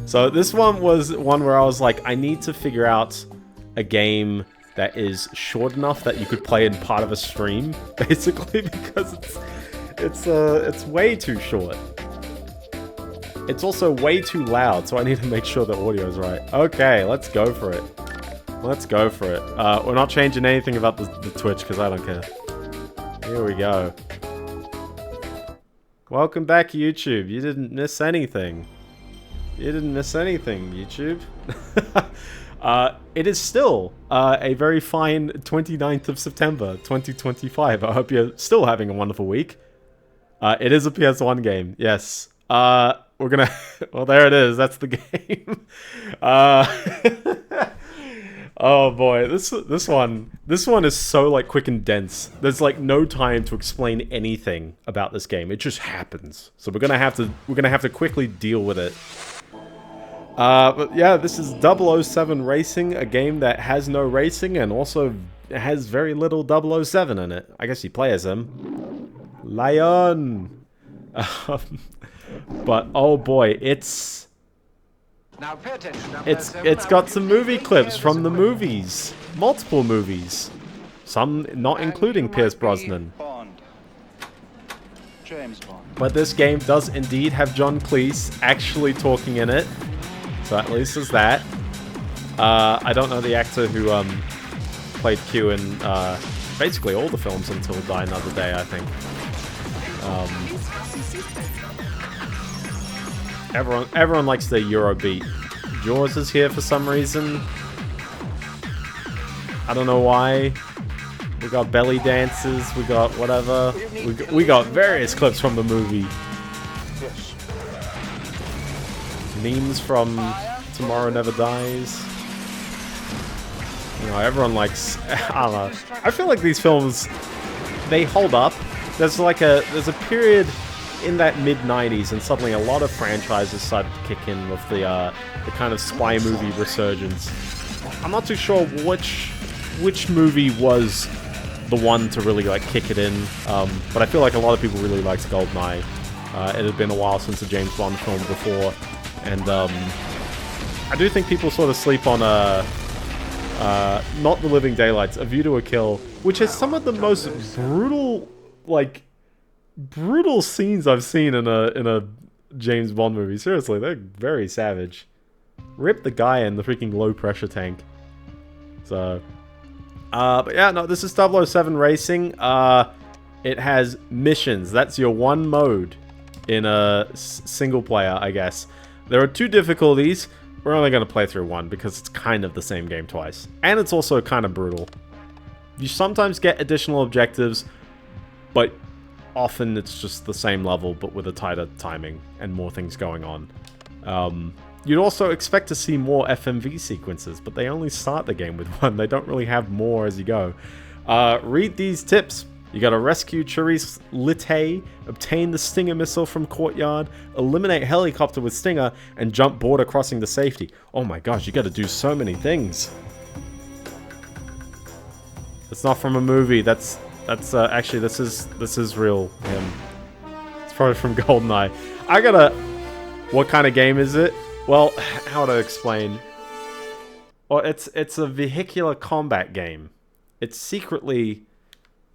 So this one was one where I was like, I need to figure out a game that is short enough that you could play in part of a stream, basically, because it's way too short. It's also way too loud, so I need to make sure the audio is right. Okay, let's go for it. Let's go for it. We're not changing anything about the Twitch, because I don't care. Here we go. Welcome back, YouTube. You didn't miss anything. You didn't miss anything, YouTube. It is still a very fine 29th of September, 2025. I hope you're still having a wonderful week. It is a PS1 game, yes. We're gonna... Well, there it is. That's the game. Oh boy, this one is so like quick and dense. There's like no time to explain anything about this game. It just happens. So we're gonna have to quickly deal with it. But yeah, this is 007 Racing, a game that has no racing and also has very little 007 in it. I guess you play as him. Lion! But oh boy, it's got some movie clips from the movies. Multiple movies. Some not including Pierce Brosnan. But this game does indeed have John Cleese actually talking in it. So at least there's that. I don't know the actor who played Q in basically all the films until Die Another Day, I think. Everyone likes the Eurobeat. Jaws is here for some reason. I don't know why. We got belly dances. We got whatever. We got various clips from the movie. Memes from Tomorrow Never Dies. You know, everyone likes... I don't know. I feel like these films, they hold up. There's a period in that mid-90s and suddenly a lot of franchises started to kick in with the kind of spy movie resurgence. I'm not too sure which movie was the one to really like kick it in, but I feel like a lot of people really liked GoldenEye. It had been a while since a James Bond film before. And I do think people sort of sleep on not The Living Daylights, A View to a Kill, which has some of the most brutal scenes I've seen in a James Bond movie. Seriously, they're very savage. Rip the guy in the freaking low pressure tank. So, but yeah, no, this is 007 Racing. It has missions. That's your one mode in a single player, I guess. There are two difficulties. We're only going to play through one because it's kind of the same game twice. And it's also kind of brutal. You sometimes get additional objectives, but often it's just the same level, but with a tighter timing and more things going on. You'd also expect to see more FMV sequences, but they only start the game with one. They don't really have more as you go. Read these tips. You gotta rescue Charisse Littay, obtain the Stinger missile from Courtyard, eliminate helicopter with Stinger, and jump border crossing to safety. Oh my gosh, you gotta do so many things. It's not from a movie. That's actually this is real him. It's probably from GoldenEye. What kind of game is it? Well, how to explain? Well, it's a vehicular combat game. It's secretly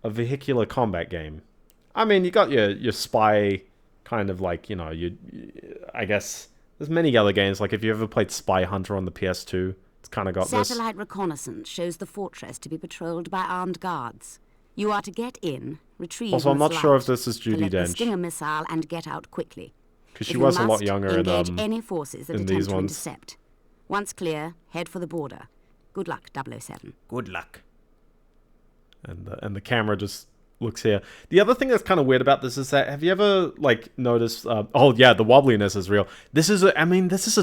a vehicular combat game. I mean, you got your spy kind of like, you know, I guess there's many other games. Like if you ever played Spy Hunter on the PS2, it's kind of got this. Satellite reconnaissance shows the fortress to be patrolled by armed guards. You are to get in, retrieve. Also, I'm not sure if this is Judi Dench. The Dench Stinger missile and get out quickly. because she was a lot younger engage any forces that in attempt these to ones. intercept. Once clear, head for the border. Good luck, 007. Good luck. And the camera just looks here. The other thing that's kind of weird about this is that, have you ever like noticed? Oh yeah, the wobbliness is real. This is a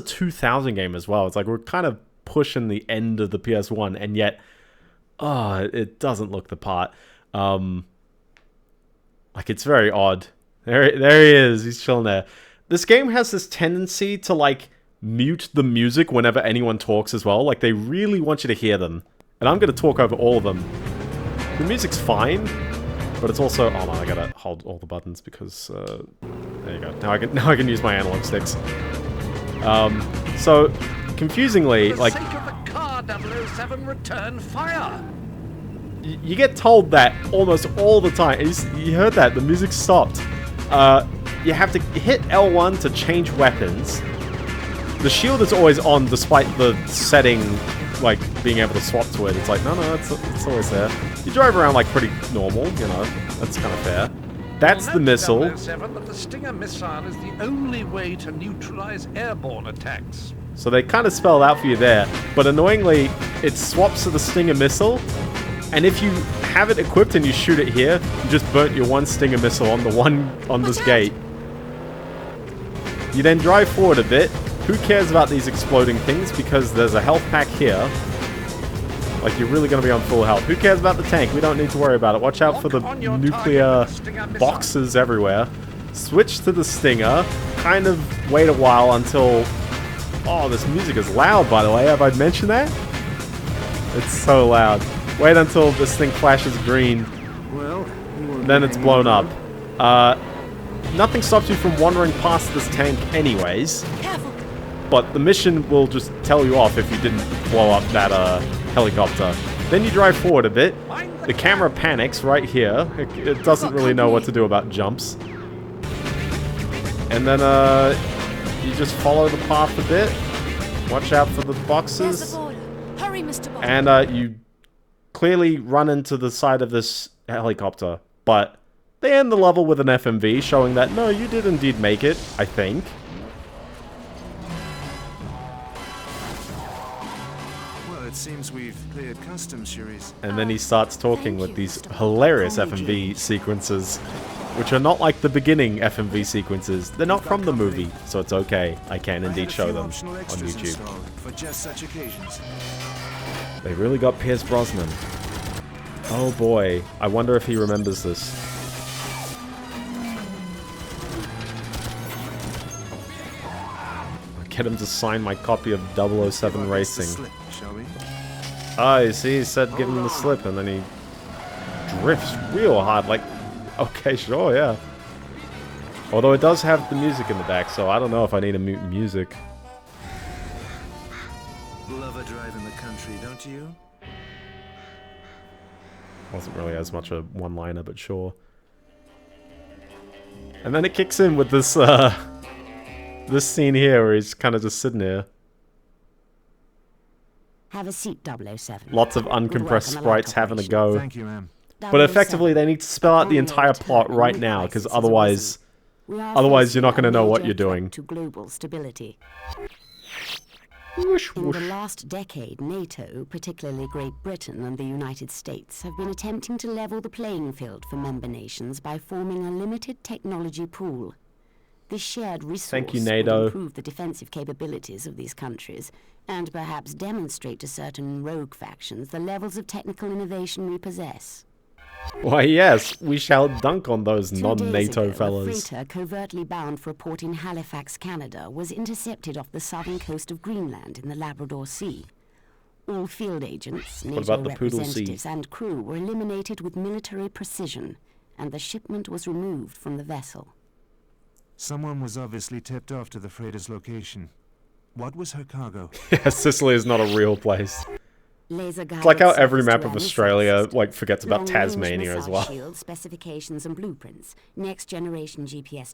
2000 game as well. It's like we're kind of pushing the end of the PS1, and yet, it doesn't look the part. Like it's very odd. There he is. He's chilling there. This game has this tendency to like mute the music whenever anyone talks as well. Like they really want you to hear them, and I'm gonna talk over all of them. The music's fine, but it's also... Oh no, I gotta hold all the buttons because... there you go. Now I can use my analog sticks. So, confusingly, For the like, sake of the car, 007, return fire. you get told that almost all the time. You heard that, the music stopped. You have to hit L1 to change weapons. The shield is always on despite the setting, like, being able to swap to it. It's like, no, it's always there. You drive around, like, pretty normal, you know. That's kind of fair. That's the missile. 007, but the Stinger missile is the only way to neutralize airborne attacks. So they kind of spell it out for you there. But annoyingly, it swaps to the Stinger missile. And if you have it equipped and you shoot it here, you just burnt your one Stinger missile on the one on this gate. You then drive forward a bit. Who cares about these exploding things? Because there's a health pack here. Like, you're really going to be on full health. Who cares about the tank? We don't need to worry about it. Watch out for the nuclear boxes everywhere. Switch to the Stinger. Kind of wait a while until... Oh, this music is loud, by the way. Have I mentioned that? It's so loud. Wait until this thing flashes green. Well, Then it's blown up. Nothing stops you from wandering past this tank anyways. Careful. But the mission will just tell you off if you didn't blow up that helicopter. Then you drive forward a bit. The camera panics right here. It doesn't really know what to do about jumps. And then you just follow the path a bit. Watch out for the There's boxes. the border. Hurry, Mr. Bond. And you clearly run into the side of this helicopter. But they end the level with an FMV showing that, no, you did indeed make it, I think. Well, it seems we've cleared customs, Cherise. And then he starts talking with these hilarious FMV sequences, which are not like the beginning FMV sequences. They're not from the movie, so it's okay. I can indeed show them on YouTube. For just such occasions. They really got Pierce Brosnan. Oh boy, I wonder if he remembers this. Get him to sign my copy of 007 Racing. Slip, shall we? Ah, you see, he said give him the slip, and then he drifts real hard, like, okay, sure, yeah. Although it does have the music in the back, so I don't know if I need to mute music. Love a drive in the country, don't you? Wasn't really as much a one-liner, but sure. And then it kicks in with this, this scene here where he's kind of just sitting here. Have a seat, 007. Lots of Good work uncompressed on the sprites light having a operation. go. Thank you, ma'am. But effectively, they need to spell out the entire plot right now, because otherwise you're not going to know what you're doing. To global stability. Whoosh, In whoosh. the last decade, NATO, particularly Great Britain and the United States, have been attempting to level the playing field for member nations by forming a limited technology pool. This shared resource Thank you, would NATO. improve the defensive capabilities of these countries and perhaps demonstrate to certain rogue factions the levels of technical innovation we possess. Why, yes, we shall dunk on those 2 days non-NATO ago, fellas. A freighter covertly bound for a port in Halifax, Canada, was intercepted off the southern coast of Greenland in the Labrador Sea. All field agents, NATO about the Poodle Sea? representatives, and crew were eliminated with military precision, and the shipment was removed from the vessel. Someone was obviously tipped off to the freighter's location. What was her cargo? Yeah, Sicily is not a real place. It's like how every map of Australia, like, forgets about Tasmania as well. Shield specifications and blueprints, next generation GPS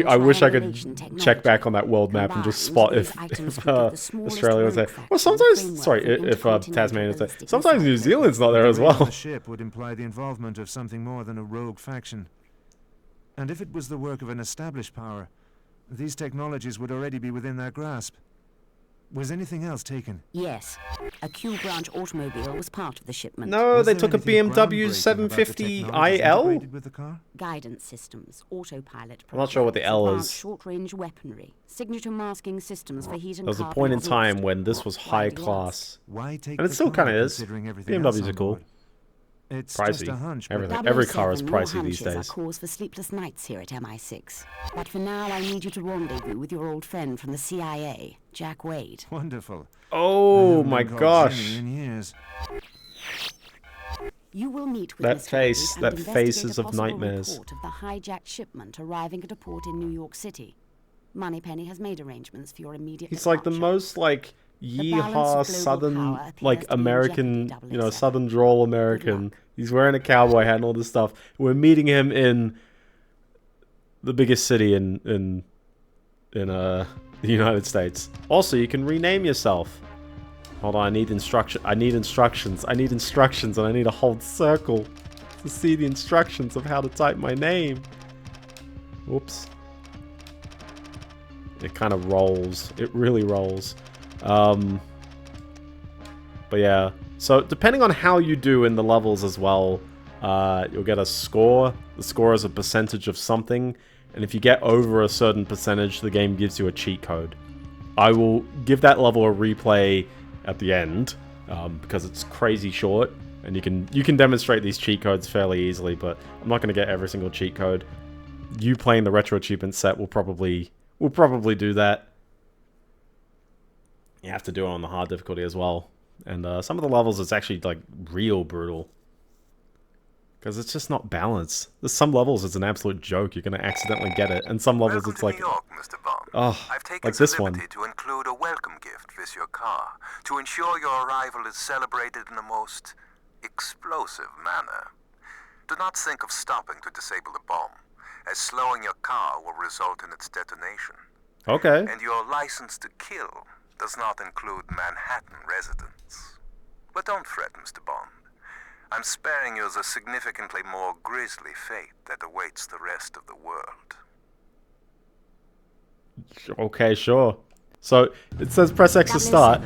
I wish I could check back on that world map and just spot if Australia was there. Well, sometimes, sorry, if Tasmania was there. Sometimes New Zealand's not there as The raid on well. The ship would imply the involvement of something more than a rogue faction. And if it was the work of an established power, these technologies would already be within their grasp. Was anything else taken? Yes, a Q branch automobile was part of the shipment. No, Was they there took a anything BMW groundbreaking about the technologies 750IL? integrated with the car? Guidance systems, autopilot. I'm not sure what the L programs, is. Short-range weaponry, signature masking systems for heat and There was a carbon point in exhaust. time when this was high Widely class. Why take And it the still car, kind of is. considering everything else BMWs are on cool. board? It's just a Pricey. hunch, but Everything. Every car is 007, more pricey these hunches are days. cause for sleepless nights here at MI6. But for now, I need you to rendezvous with your old friend from the CIA, Jack Wade. Wonderful. I Oh haven't my been called gosh. Jimmy in years. You will meet with That Mr. face- Wade and that face investigate is a of possible nightmares. report of the hijacked shipment arriving at a port in New York City. Moneypenny has made arrangements for your immediate He's like the departure. most like balance yeehaw of global southern power appears like to be in American, jeopardy, you know, 007. southern drawl American. He's wearing a cowboy hat and all this stuff. We're meeting him in the biggest city in the United States. Also, you can rename yourself. Hold on, I need instructions, and I need to hold circle to see the instructions of how to type my name. Whoops. It kind of rolls. It really rolls. But yeah. So depending on how you do in the levels as well, you'll get a score. The score is a percentage of something. And if you get over a certain percentage, the game gives you a cheat code. I will give that level a replay at the end, because it's crazy short. And you can demonstrate these cheat codes fairly easily, but I'm not going to get every single cheat code. You playing the retro achievement set will probably do that. You have to do it on the hard difficulty as well. And some of the levels it's actually like real brutal. Because it's just not balanced. There's some levels it's an absolute joke. You're going to accidentally get it. And some levels it's like... New York, Mr. Bond. Oh, I've taken like this one. to include a welcome gift with your car to ensure your arrival is celebrated in a most explosive manner. Do not think of stopping to disable the bomb, as slowing your car will result in its detonation. Okay. And your license to kill does not include Manhattan residents. But don't fret, Mr. Bond. I'm sparing you the significantly more grisly fate that awaits the rest of the world. Okay, sure. So, it says press X to start.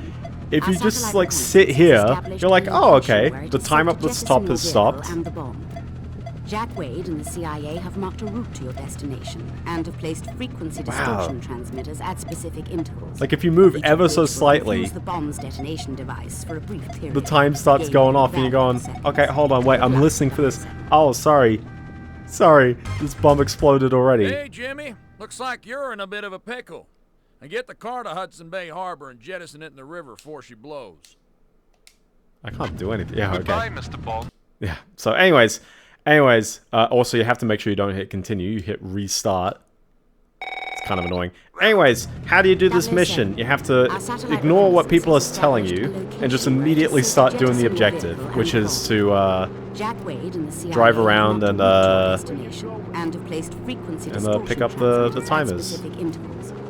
If you just, like, sit here, you're like, oh, okay. The time up the stop has stopped. Jack Wade and the CIA have marked a route to your destination and have placed frequency distortion transmitters at specific intervals. Like, if you move Each ever of so which will slightly, confuse the bomb's detonation device for a brief period, the time starts going off and you're going, okay, hold on, wait, I'm listening for this. Oh, sorry. Sorry, this bomb exploded already. Hey, Jimmy. Looks like you're in a bit of a pickle. And get the car to Hudson Bay Harbor and jettison it in the river before she blows. I can't do anything. Yeah, okay. Goodbye, Mr. Bond. Yeah, so anyways, also you have to make sure you don't hit continue, you hit restart. It's kind of annoying. Anyways, how do you do this mission? You have to ignore what people are telling you and just immediately start doing the objective, which is to drive around and pick up the timers.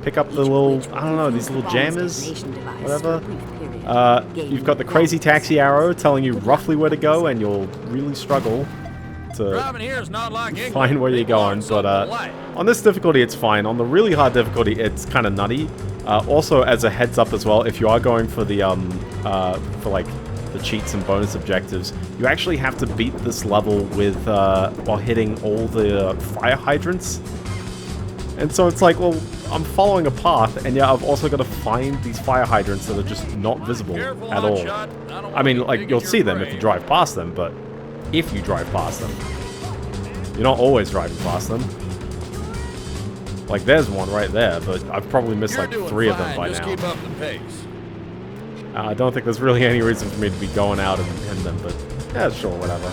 Pick up the little, I don't know, these little jammers, whatever. You've got the crazy taxi arrow telling you roughly where to go, and you'll really struggle to find where you're going. But on this difficulty, it's fine. On the really hard difficulty, it's kind of nutty. Also, as a heads up as well, if you are going for the for like the cheats and bonus objectives, you actually have to beat this level with while hitting all the fire hydrants. And so it's like, well, I'm following a path, and yeah, I've also got to find these fire hydrants that are just not visible at all. I mean, like, you'll see them if you drive past them, but if you drive past them. You're not always driving past them. Like, there's one right there, but I've probably missed like 3 of them by now. Keep up the pace. I don't think there's really any reason for me to be going out and hitting them, but yeah, sure, whatever.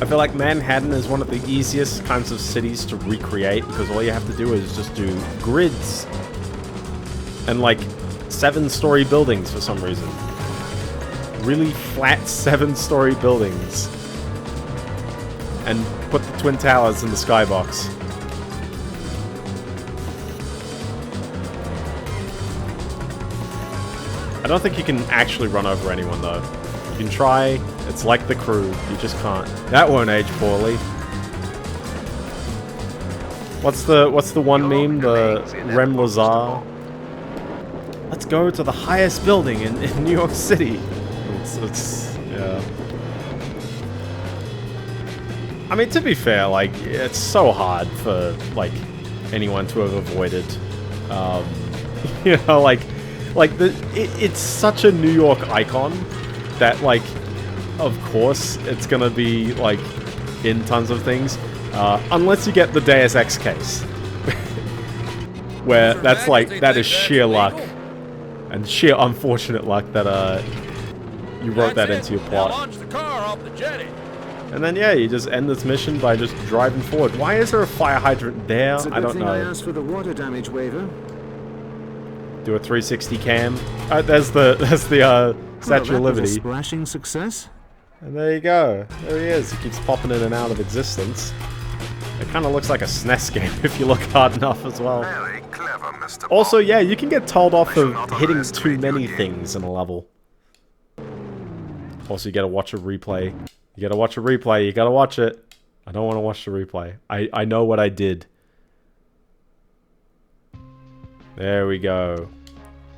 I feel like Manhattan is one of the easiest kinds of cities to recreate because all you have to do is just do grids and like 7-story buildings for some reason. Really flat 7-story buildings. And put the Twin Towers in the skybox. I don't think you can actually run over anyone though. You can try, it's like The Crew, you just can't. That won't age poorly. What's the one meme? The Rem Lazar? Let's go to the highest building in New York City. Yeah. I mean, to be fair, like, it's so hard for, like, anyone to have avoided, you know, it's such a New York icon that, like, of course, it's gonna be, like, in tons of things, unless you get the Deus Ex case, where that's, like, that is sheer luck, and sheer unfortunate luck that, you wrote that into your plot. Now launch the car off the jetty. And then, yeah, you just end this mission by just driving forward. Why is there a fire hydrant there? It's a I good don't thing know. I asked for the water damage waiver. Do a 360 cam. There's the Statue of Liberty. A splashing success. And there you go. There he is. He keeps popping in and out of existence. It kind of looks like a SNES game if you look hard enough as well. Very clever, Mr. Also, Bond. yeah, you can get told off I for shall not hitting underestimate too many your game. things in a level. Also, you gotta watch a replay. You gotta watch a replay. You gotta watch it. I don't want to watch the replay. I know what I did. There we go.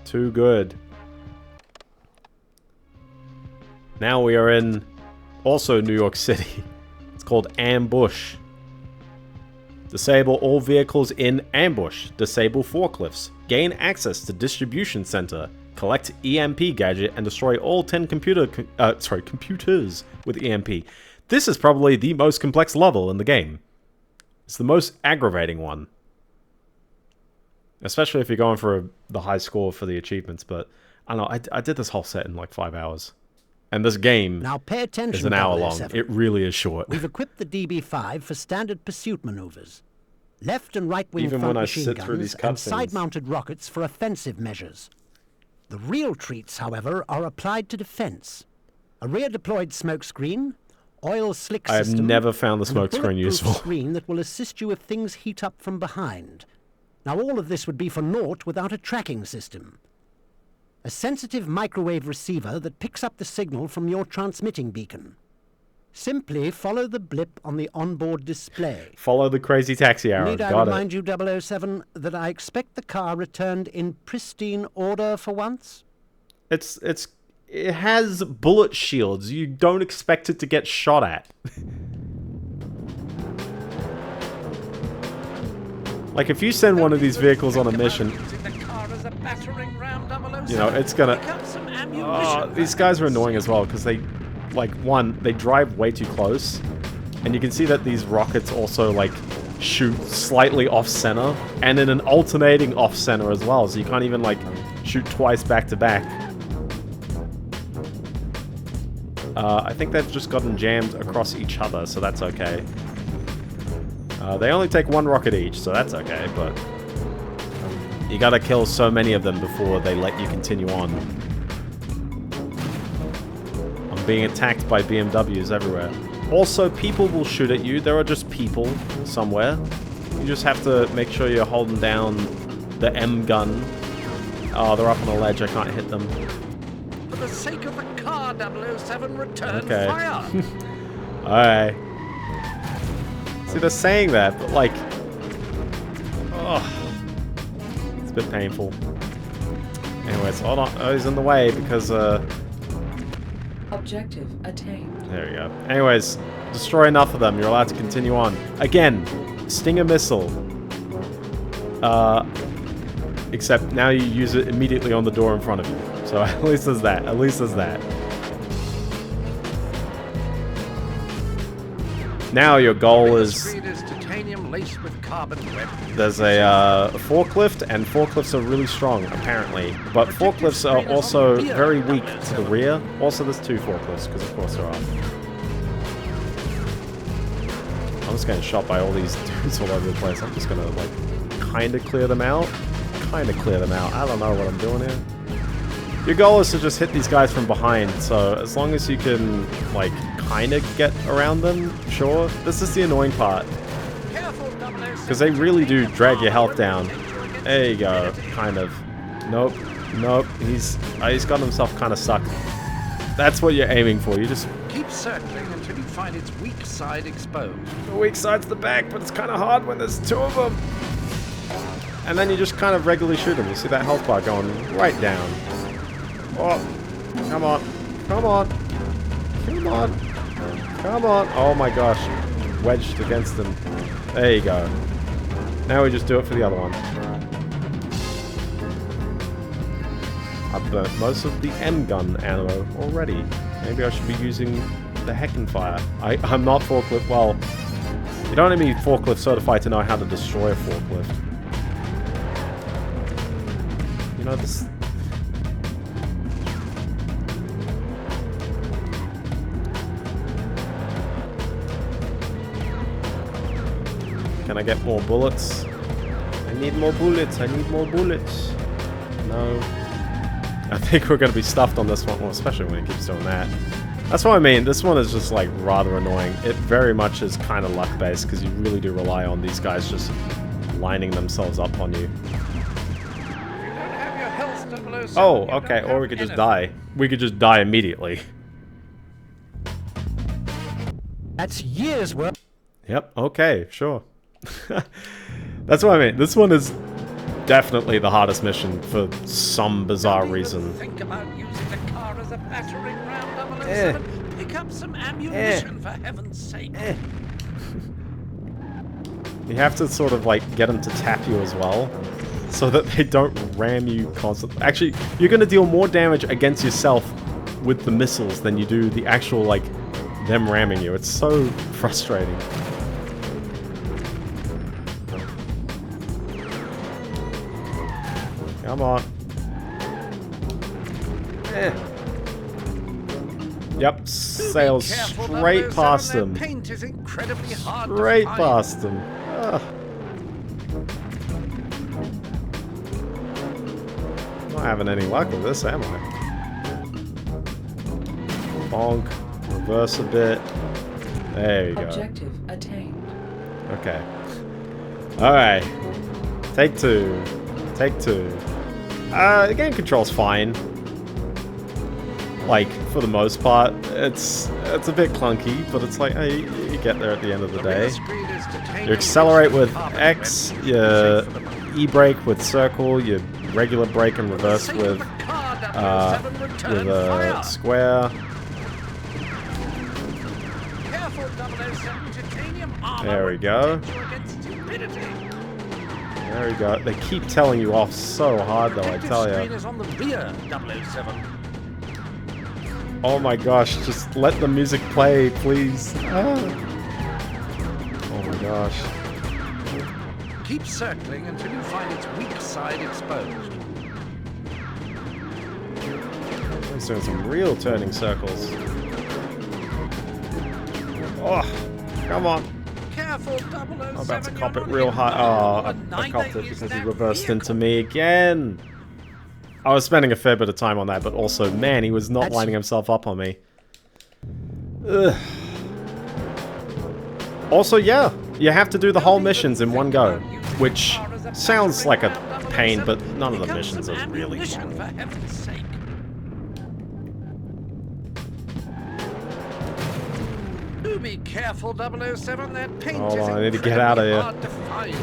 Too good. Now we are in also New York City. It's called Ambush. Disable all vehicles in ambush. Disable forklifts. Gain access to distribution center. Collect EMP gadget and destroy all 10 computers with EMP. This is probably the most complex level in the game. It's the most aggravating one. Especially if you're going for the high score for the achievements, but I don't know, I did this whole set in like 5 hours. And this game Now pay attention, is an hour long. 007. It really is short. We've equipped the DB-5 for standard pursuit maneuvers. Left and right wing Even front when I machine sit through guns these and cutscenes. side-mounted rockets for offensive measures. The real treats, however, are applied to defense. A rear-deployed smoke screen, oil slick I have system, never found the and a smoke screen bulletproof useful. screen that will assist you if things heat up from behind. Now all of this would be for naught without a tracking system. A sensitive microwave receiver that picks up the signal from your transmitting beacon. Simply follow the blip on the onboard display. Follow the crazy taxi arrow. Need I Got it. remind you, 007, that I expect the car returned in pristine order for once? It has bullet shields. You don't expect it to get shot at. Like if you send one of these vehicles on a mission, you know, it's gonna... Oh, these guys are annoying as well because they, like, one, they drive way too close. And you can see that these rockets also, like, shoot slightly off-center. And in an alternating off-center as well. So you can't even, like, shoot twice back-to-back. I think they've just gotten jammed across each other, so that's okay. They only take one rocket each, so that's okay, but... You gotta kill so many of them before they let you continue on. I'm being attacked by BMWs everywhere. Also, people will shoot at you. There are just people somewhere. You just have to make sure you're holding down the M gun. Oh, they're up on a ledge. I can't hit them. For the sake of the car, 007, return Okay. fire. Alright. See, they're saying that, but like... Oh. It's a bit painful. Anyways, hold on. Oh, he's in the way because, Objective attained. There we go. Anyways, destroy enough of them. You're allowed to continue on. Again, Stinger missile. Except now you use it immediately on the door in front of you. So at least there's that. At least there's that. Now your goal The is... screen is titanium laced with carbon web. There's a forklift, and forklifts are really strong, apparently. But forklifts are also very weak to the rear. Also, there's 2 forklifts, because of course there are. I'm just getting shot by all these dudes all over the place. I'm just gonna, like, kind of clear them out. I don't know what I'm doing here. Your goal is to just hit these guys from behind, so as long as you can, like, kind of get around them, sure. This is the annoying part. Because they really do drag your health down. There you go, kind of. Nope, nope, he's got himself kind of stuck. That's what you're aiming for, you just... Keep circling until you find its weak side exposed. The weak side's the back, but it's kind of hard when there's 2 of them. And then you just kind of regularly shoot them. You see that health bar going right down. Oh, come on, come on, come on, come on. Oh my gosh, wedged against them. There you go. Now we just do it for the other one. I've burnt most of the M gun ammo already. Maybe I should be using the Heckenfire. I'm not forklift. Well, you don't need to be forklift certified to know how to destroy a forklift. You know, this... Can I get more bullets? I need more bullets. I need more bullets. No. I think we're going to be stuffed on this one, well, especially when it keeps doing that. That's what I mean. This one is just, like, rather annoying. It very much is kind of luck-based, because you really do rely on these guys just lining themselves up on you. Oh, okay, or we could just die. We could just die immediately. That's years' worth. Yep, okay, sure. That's what I mean. This one is definitely the hardest mission for some bizarre reason. Think about using the car as a battering ram, 007. Pick up some ammunition, for heaven's sake. You have to sort of, like, get them to tap you as well, so that they don't ram you constantly. Actually, you're going to deal more damage against yourself with the missiles than you do the actual, like, them ramming you. It's so frustrating. Come on. Yep, sails straight past him. Straight past him. Ugh. Not having any luck with this, am I? Bonk. Reverse a bit. There you go. Objective attained. Okay. Alright. Take two. Take two. The game control's fine. Like, for the most part. It's a bit clunky, but it's like, hey, you get there at the end of the day. You accelerate with X, you E-brake with circle, you regular brake and reverse with a square. There we go. There we go. They keep telling you off so hard though, I tell you. Oh my gosh, just let the music play, please. Ah. Oh my gosh. Keep circling until you find its weak side exposed. He's doing some real turning circles. Oh, come on. Careful, 007. I'm about to cop it real high. Oh, I copped it because he reversed into me again. I was spending a fair bit of time on that, but also, man, he was not lining himself up on me. Ugh. Also, yeah, you have to do the whole missions in one go, which sounds like a pain, but none of the missions are really long. Do be careful, 007. That paint Hold is on, I need to get out of here. hard to find.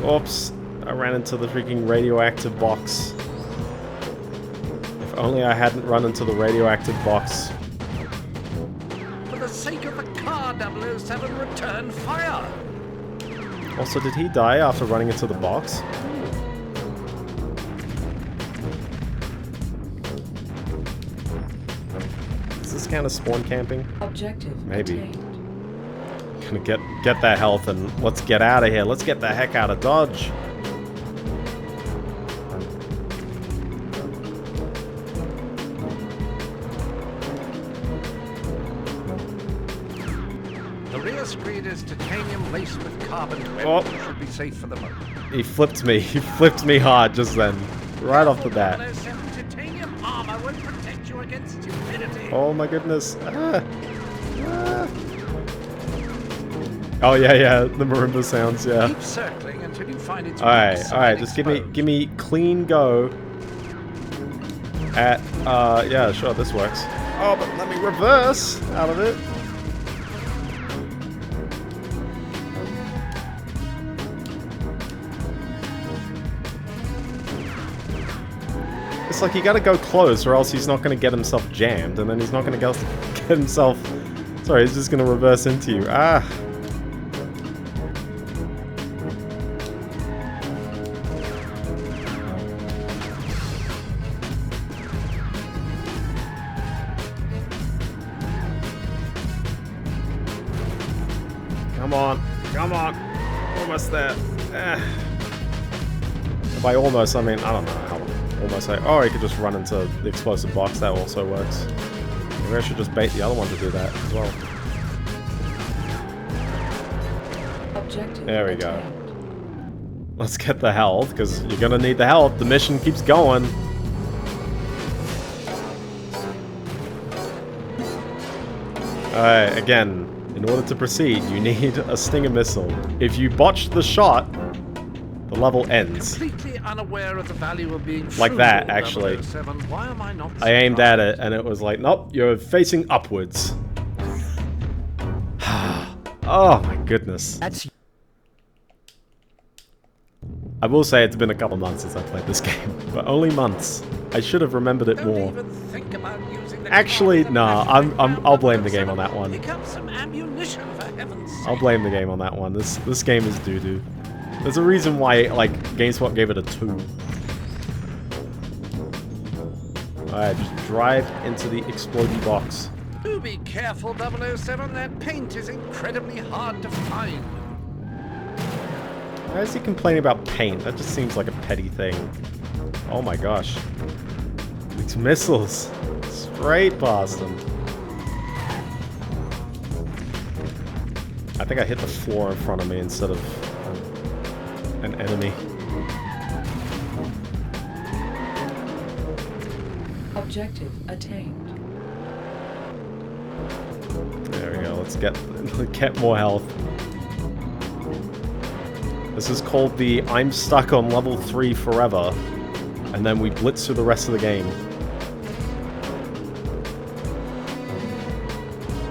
Oops, I ran into the freaking radioactive box. If only I hadn't run into the radioactive box. For the sake of the car, 007, return fire. Also, did he die after running into the box? Is this kind of spawn camping? Objective Maybe. attained. Gonna get that health and let's get out of here. Let's get the heck out of Dodge. The rear screen is titanium laced with carbon. Oh. You should be safe for the moment. He flipped me. He flipped me hard just then. Right off the bat. 007, titanium armor will protect you against stupidity. Oh my goodness. Ah. Ah. Oh yeah, the marimba sounds, yeah. Keep circling until you find its Alright, just give me clean go at yeah, sure, this works. Oh, but let me reverse out of it. It's like you gotta go close or else he's not gonna get himself jammed and then he's not gonna get himself... Sorry, he's just gonna reverse into you. Ah. Come on, almost there. By almost, I mean, I don't know how almost say. Oh, he could just run into the explosive box, that also works. Maybe I should just bait the other one to do that as well. Objective There we go. attained. Let's get the health, because you're gonna need the health. The mission keeps going. Alright, again, in order to proceed, you need a Stinger missile. If you botch the shot, the level ends. Completely unaware of the value of being Like that, actually. 007. Why am I not I aimed at it, and it was like, nope, you're facing upwards. Oh my goodness. That's I will say it's been a couple months since I played this game, but only months. I should have remembered it Don't more. even think about using the Actually, car as a nah, battering ram I'll blame the game 007. on that one. Pick up some ammunition, for heaven's sake. I'll blame the game on that one. This game is doo-doo. There's a reason why, like, GameSpot gave it a 2. Alright, just drive into the exploding box. Do be careful, 007. That paint is incredibly hard to find. Why is he complaining about paint? That just seems like a petty thing. Oh my gosh. These missiles. Straight past them. I think I hit the floor in front of me instead of an enemy. Objective attained. There we go. Let's get more health. This is called the I'm stuck on level 3 forever, and then we blitz through the rest of the game.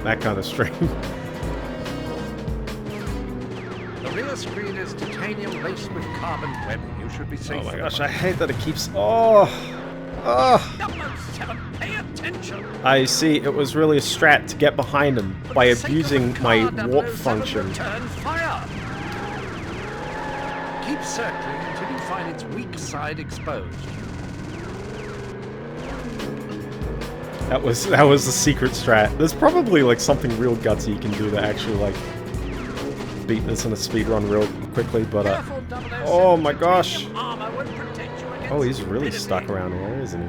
That kind of stream. The rear screen is titanium laced with carbon webbing. You should be safe. Oh my for gosh, the I hate that it keeps... Oh! 007, pay attention. I see, it was really a strat to get behind him by For the sake of abusing the my car, warp 007, function. Return fire. Keep circling until you find its weak side exposed. That was the secret strat. There's probably like something real gutsy you can do to actually like beat this in a speedrun real quickly, but Careful, 007, oh my gosh. titanium armor won't protect you against Oh, he's really stupidity. stuck around here, isn't he?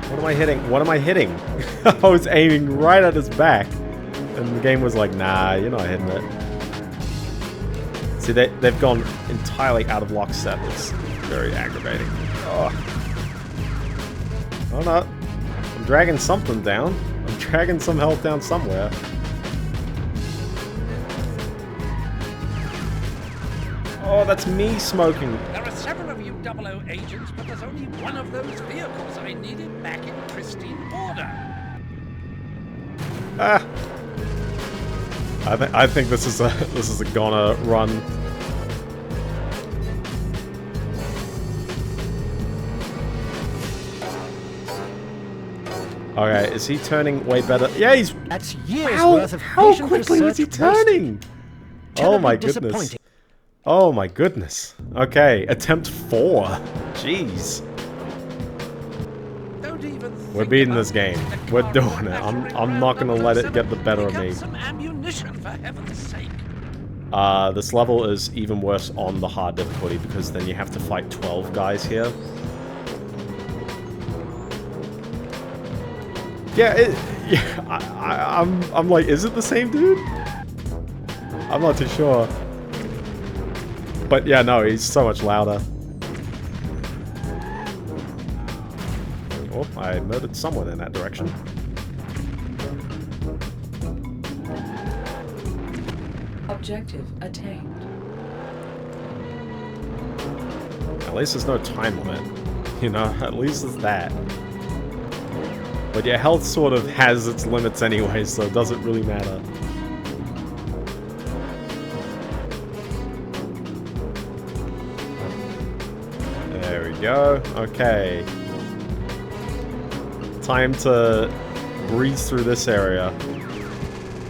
What am I hitting? What am I hitting? I was aiming right at his back, and the game was like, nah, you're not hitting it. See, they've gone entirely out of lockstep. It's very aggravating. Oh. Oh no. I'm dragging something down. I'm dragging some health down somewhere. Oh, that's me smoking. There are several of you 00 agents, but there's only one of those vehicles I needed back in pristine order. Ah. I think this is a goner run. Okay, is he turning way better? Yeah, he's... That's years How, worth of how patient quickly was he research wasted. turning? Oh my Terribly goodness. disappointing. Oh my goodness. Okay, attempt 4. Jeez. Don't even We're think beating about this game. using the We're car doing as a it. battering I'm ram not gonna let it 007. get the better of Pick me. up some ammunition, for heaven's sake. This level is even worse on the hard difficulty because then you have to fight 12 guys here. Yeah, I'm like, is it the same dude? I'm not too sure. But yeah, no, he's so much louder. Oh, I murdered someone in that direction. Objective attained. At least there's no time limit. You know, at least there's that. But yeah, health sort of has its limits anyway, so it doesn't really matter. There we go. Okay. Time to breeze through this area.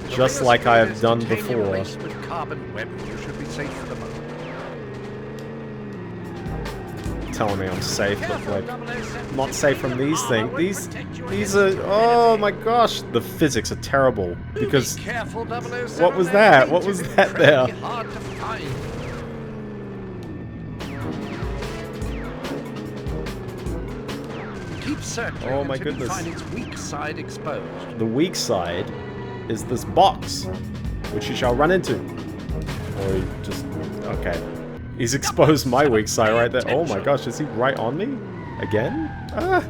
Just like I have done before. With carbon webbing, you should be safe for the moment. Telling me I'm safe, but Careful, like, 007, not safe from these armor things. won't These protect you these against are, oh stupidity. my gosh, the physics are terrible Do be because careful, 007, what was that? What paint was is that there? incredibly hard to find. Keep circling Oh my until you goodness. find its weak side exposed. the weak side is this box, which you shall run into. Or you just, Okay. He's exposed my weak side right there. Oh my gosh, is he right on me? Again? Ah!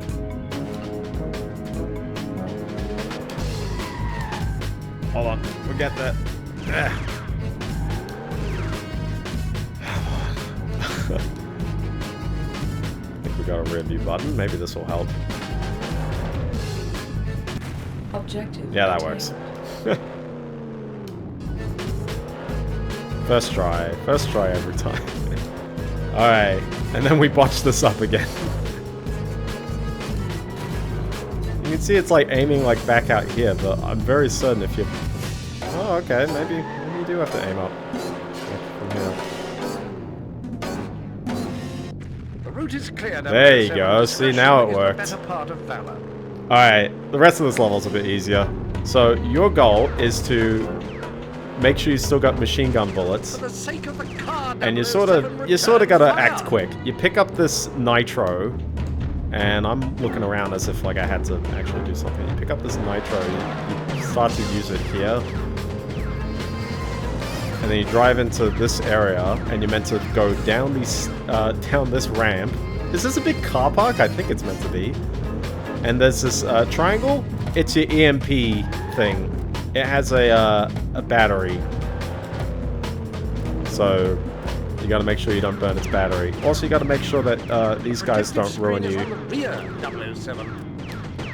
Hold on, we'll get that. Ah. I think we got a rear view button. Maybe this will help. Objective. Yeah, that works. First try every time. Alright, and then we botch this up again. You can see it's like aiming like back out here, but I'm very certain if you... Oh, okay, maybe you do have to aim up. From here. The route is clear. There you go, see, now it worked. Better part of valor. Alright, the rest of this level's a bit easier. So, your goal is to make sure you still got machine gun bullets. For the sake of the car, And you sort of gotta act quick. You pick up this nitro, and I'm looking around as if like I had to actually do something. You pick up this nitro, you start to use it here, and then you drive into this area, and you're meant to go down these down this ramp. Is this a big car park? I think it's meant to be. And there's this triangle. It's your EMP thing. It has a battery, so you got to make sure you don't burn its battery. Also, you got to make sure that these guys don't ruin you.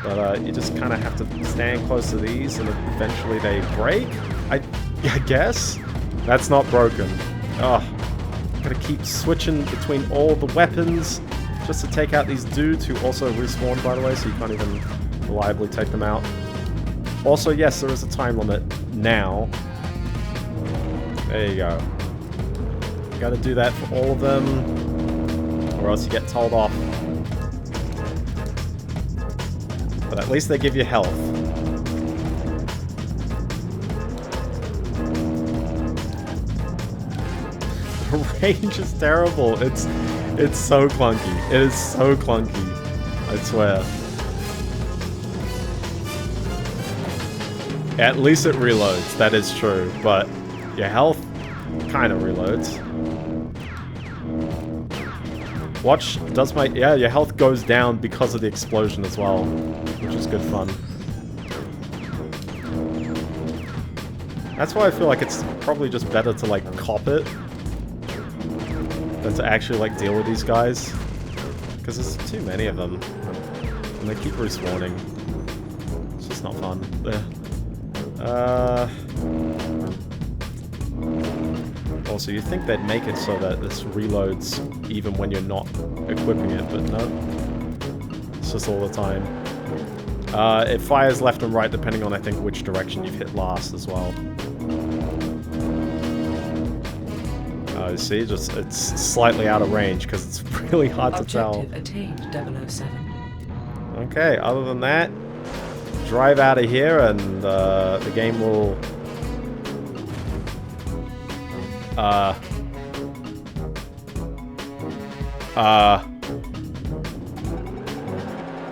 But you just kind of have to stand close to these, and eventually they break. I guess that's not broken. Oh, gotta keep switching between all the weapons just to take out these dudes who also respawn, by the way, so you can't even reliably take them out. Also, yes, there is a time limit now. There you go. You gotta do that for all of them, or else you get told off. But at least they give you health. The range is terrible. It's so clunky. It is so clunky. I swear. At least it reloads, that is true, but your health kind of reloads. Watch, does my... Yeah, your health goes down because of the explosion as well, which is good fun. That's why I feel like it's probably just better to, like, cop it than to actually, like, deal with these guys. Because there's too many of them, and they keep respawning. It's just not fun. There. Also, you'd think they'd make it so that this reloads even when you're not equipping it, but no. It's just all the time. It fires left and right depending on, I think, which direction you've hit last as well. You see, it's slightly out of range because it's really hard to tell. Objective attained, 007. Okay, other than that, drive out of here and the game will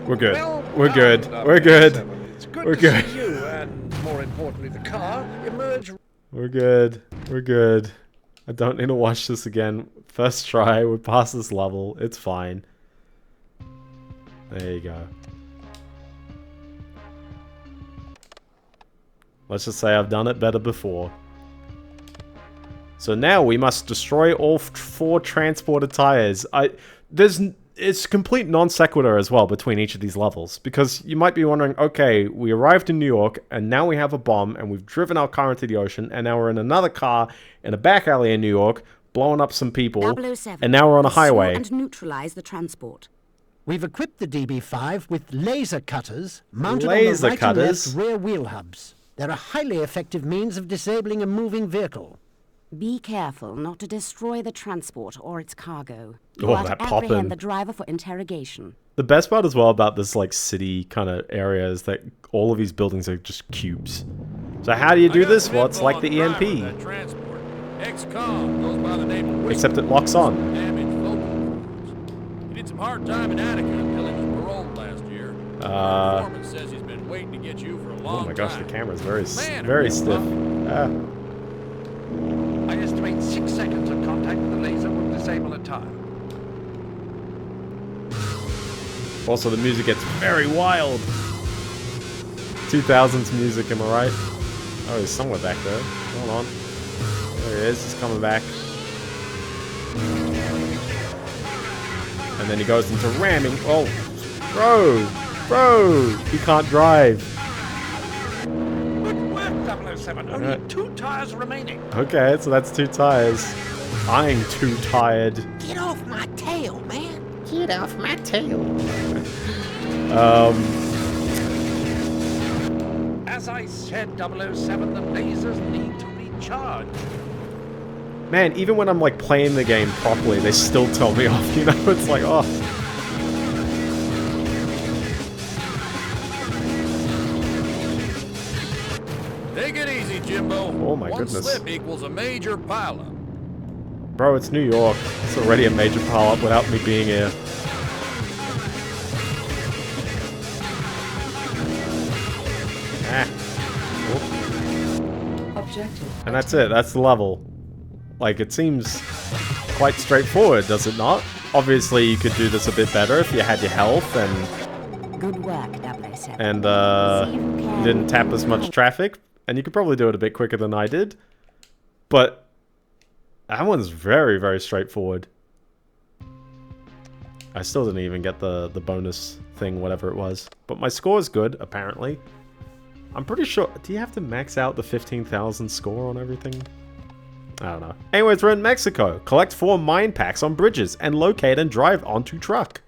we're good. Well We're done, good. We're good. 007. It's good We're to good. see you, and more importantly, the car emerge. We're good. We're good. I don't need to watch this again. First try, we're past this level. It's fine. There you go. Let's just say I've done it better before. So now we must destroy all 4 transported tires. It's complete non sequitur as well between each of these levels, because you might be wondering, okay, we arrived in New York and now we have a bomb and we've driven our car into the ocean and now we're in another car in a back alley in New York blowing up some people 007, and now we're on a highway. and neutralize the transport. We've equipped the DB5 with laser cutters mounted Laser on the right cutters? and left rear wheel hubs. They're a highly effective means of disabling a moving vehicle. Be careful not to destroy the transport or its cargo. Oh, You are that to poppin'. apprehend the driver for interrogation. The best part as well about this like city kind of area is that all of these buildings are just cubes. So how do you do this? Well, it's like the EMP. Ex-con goes by the name of Whistler. Except it locks on. Damaged vocal cords. He did some hard time in Attica until he was paroled last year. The foreman says he's been waiting to get you for a long Oh my gosh, time. the camera's very Man, very are you stiff. tough. Ah. I estimate 6 seconds of contact. disable a tire. Also, the music gets very wild. 2000s music, am I right? Oh, he's somewhere back there. Hold on. There he is. He's coming back. And then he goes into ramming. Oh, bro, he can't drive. Good work, 007. Only 2 tires remaining. Okay, so that's 2 tires. I'm too tired. Get off my tail, man. Get off my tail. As I said, 007, the lasers need to recharge. Man, even when I'm like playing the game properly, they still tell me off, you know? It's like, oh. Take it easy, Jimbo. Oh my One goodness. slip equals a major pileup. Bro, it's New York. It's already a major pileup without me being here. Objective. And that's it. That's the level. Like, it seems quite straightforward, does it not? Obviously, you could do this a bit better if you had your health and Good work, 007. you didn't tap as much traffic. And you could probably do it a bit quicker than I did. But that one's very, very straightforward. I still didn't even get the bonus thing, whatever it was. But my score is good, apparently. I'm pretty sure... Do you have to max out the 15,000 score on everything? I don't know. Anyways, we're in Mexico. Collect 4 mine packs on bridges and locate and drive onto truck.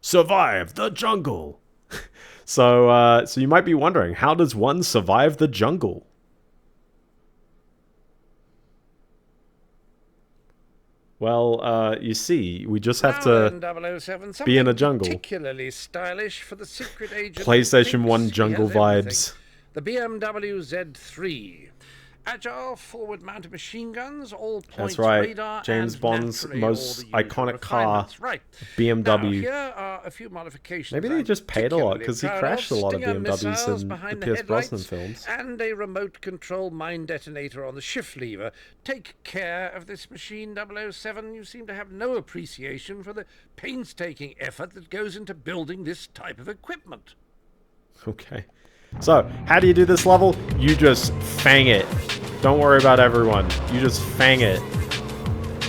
Survive the jungle. So you might be wondering, how does one survive the jungle? Well, you see, we just have to 007, be in a jungle. Particularly stylish for the secret agent. PlayStation 1 Thinks he jungle has everything. vibes. The BMW Z3. Agile, forward-mounted machine guns, all-point That's right. radar, James and Bond's naturally most all the usual iconic car, refinements. Right. BMW. Now, here are a few modifications. Maybe they I'm just paid a lot particularly because he proud crashed a lot of Stinger BMWs missiles in the behind Pierce Brosnan headlights films. And a remote control mine detonator on the shift lever. Take care of this machine, 007. You seem to have no appreciation for the painstaking effort that goes into building this type of equipment. Okay. So, how do you do this level? You just fang it. Don't worry about everyone. You just fang it.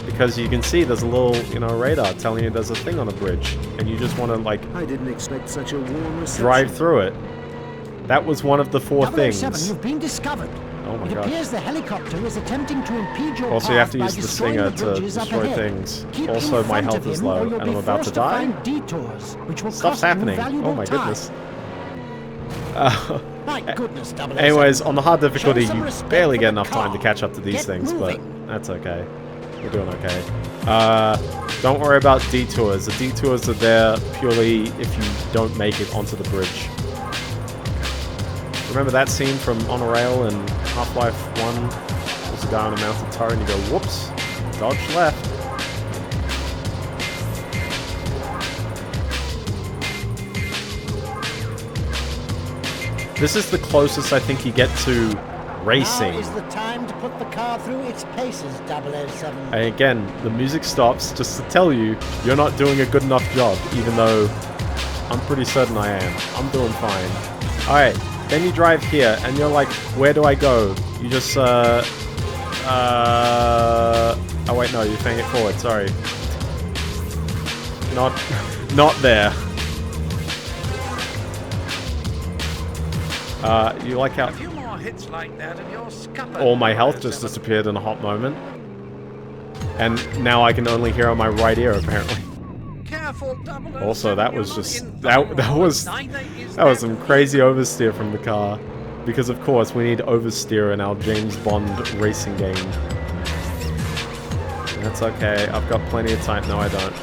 Because you can see there's a little, radar telling you there's a thing on the bridge. And you just want to, I didn't expect such a warm reception. drive through it. That was one of the 4 things. 007, you've been discovered. Oh my It gosh. appears the helicopter is attempting to impede your Also, you have path to by use the destroying stinger the to bridges up destroy ahead. things. Keep Also, in my front health of is him, low, or and you'll I'm be about to forced die. find detours, which will Stuff's cost you happening. valuable Oh my time. goodness. My goodness, 007. Anyways, on the hard difficulty, Show some you respect barely for get the enough time to car. catch up to these Get things, moving. but that's okay. We're doing okay. Don't worry about detours. The detours are there purely if you don't make it onto the bridge. Remember that scene from On a Rail in Half-Life 1? There's a guy on a mounted turret and you go, whoops, dodge left. This is the closest I think you get to racing. Now is the time to put the car through its paces, 007. And again, the music stops just to tell you you're not doing a good enough job, even though I'm pretty certain I am. I'm doing fine. Alright, then you drive here, and you're like, where do I go? You just, oh wait, no, you fang it forward, sorry. Not there. You like how... A few more hits like that and you're scuppered. all my health 007. just disappeared in a hot moment. And now I can only hear on my right ear, apparently. Careful, 007, Also, that was you're not just... in That vulnerable. was Neither is that was that some crazy oversteer from the car. Because, of course, we need oversteer in our James Bond racing game. That's okay. I've got plenty of time. No, I don't.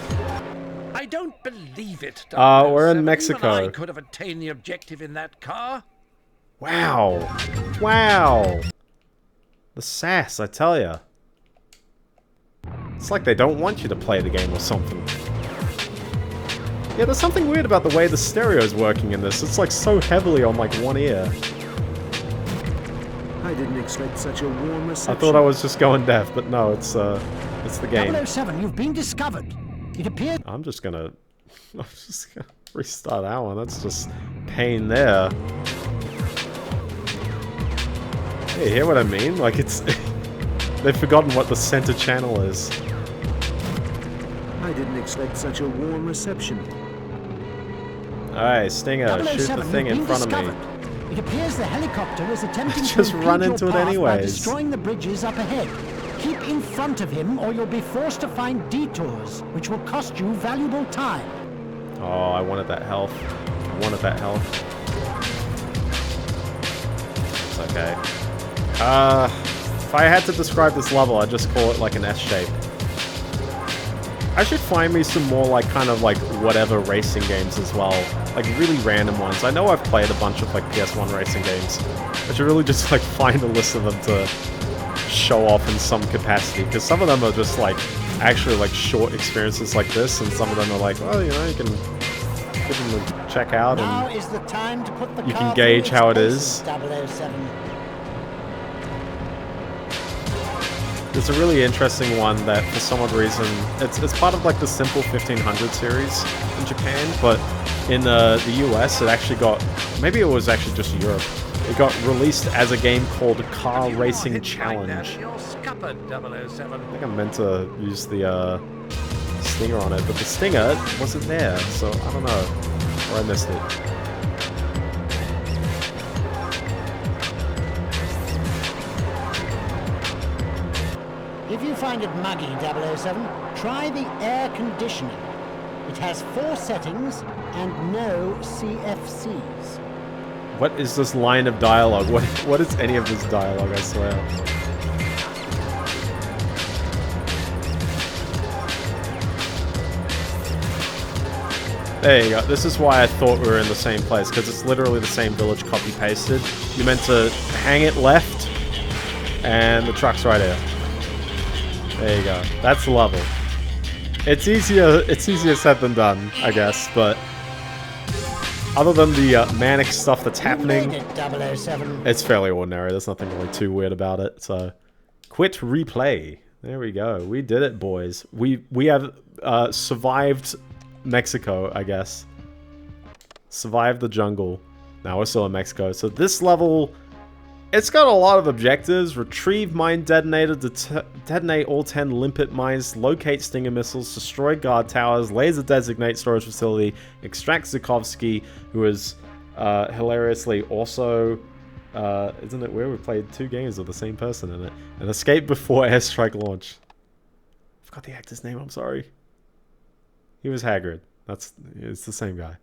I don't believe it. We're 007. in Mexico. Even I could have attained the objective in that car. Wow. Wow. The sass, I tell ya. It's like they don't want you to play the game or something. Yeah, there's something weird about the way the stereo's working in this. It's like so heavily on like one ear. I didn't expect such a warm reception. I thought I was just going deaf, but no, it's That's the game. 007, you've been discovered. It appears... I'm just gonna restart that one. That's just pain there. Hey, you hear what I mean? Like, it's... they've forgotten what the center channel is. I didn't expect such a warm reception. Alright, Stinger, shoot the thing in front of me. It appears the helicopter is attempting Just to run impede into your it path by anyways. destroying the bridges up ahead. Keep in front of him or you'll be forced to find detours, which will cost you valuable time. Oh, I wanted that health. I wanted that health. It's okay. If I had to describe this level, I'd just call it like an S shape. I should find me some more like kind of like whatever racing games as well. Like really random ones. I know I've played a bunch of like PS1 racing games. I should really just like find a list of them to show off in some capacity. Because some of them are just like actually like short experiences like this. And some of them are like, well, you know, you can give them a check out Now and is the time to put the you car can gauge through how its it paces, is. 007. There's a really interesting one that, for some odd reason, it's part of like the Simple 1500 series in Japan, but in the US it actually got, maybe it was actually just Europe, it got released as a game called Car Racing Challenge. You're scuppered, 007. I think I meant to use the Stinger on it, but the Stinger wasn't there, so I don't know, or I missed it. If you find it muggy, 007, try the air conditioning. It has 4 settings and no CFCs. What is this line of dialogue? What is any of this dialogue, I swear? There you go. This is why I thought we were in the same place, because it's literally the same village copy-pasted. You meant to hang it left, and the truck's right here. There you go. That's the level. It's easier said than done, I guess, but other than the manic stuff that's happening, You made it, 007. it's fairly ordinary. There's nothing really too weird about it. So, quit replay. There we go. We did it, boys. We have survived Mexico, I guess. Survived the jungle. Now we're still in Mexico. So this level, it's got a lot of objectives. Retrieve mine detonator, detonate all 10 limpet mines, locate Stinger missiles, destroy guard towers, laser designate storage facility, extract Zukovsky, who is hilariously also, isn't it weird? We played 2 games with the same person in it, and escape before airstrike launch. I forgot the actor's name, I'm sorry. He was Hagrid. It's the same guy.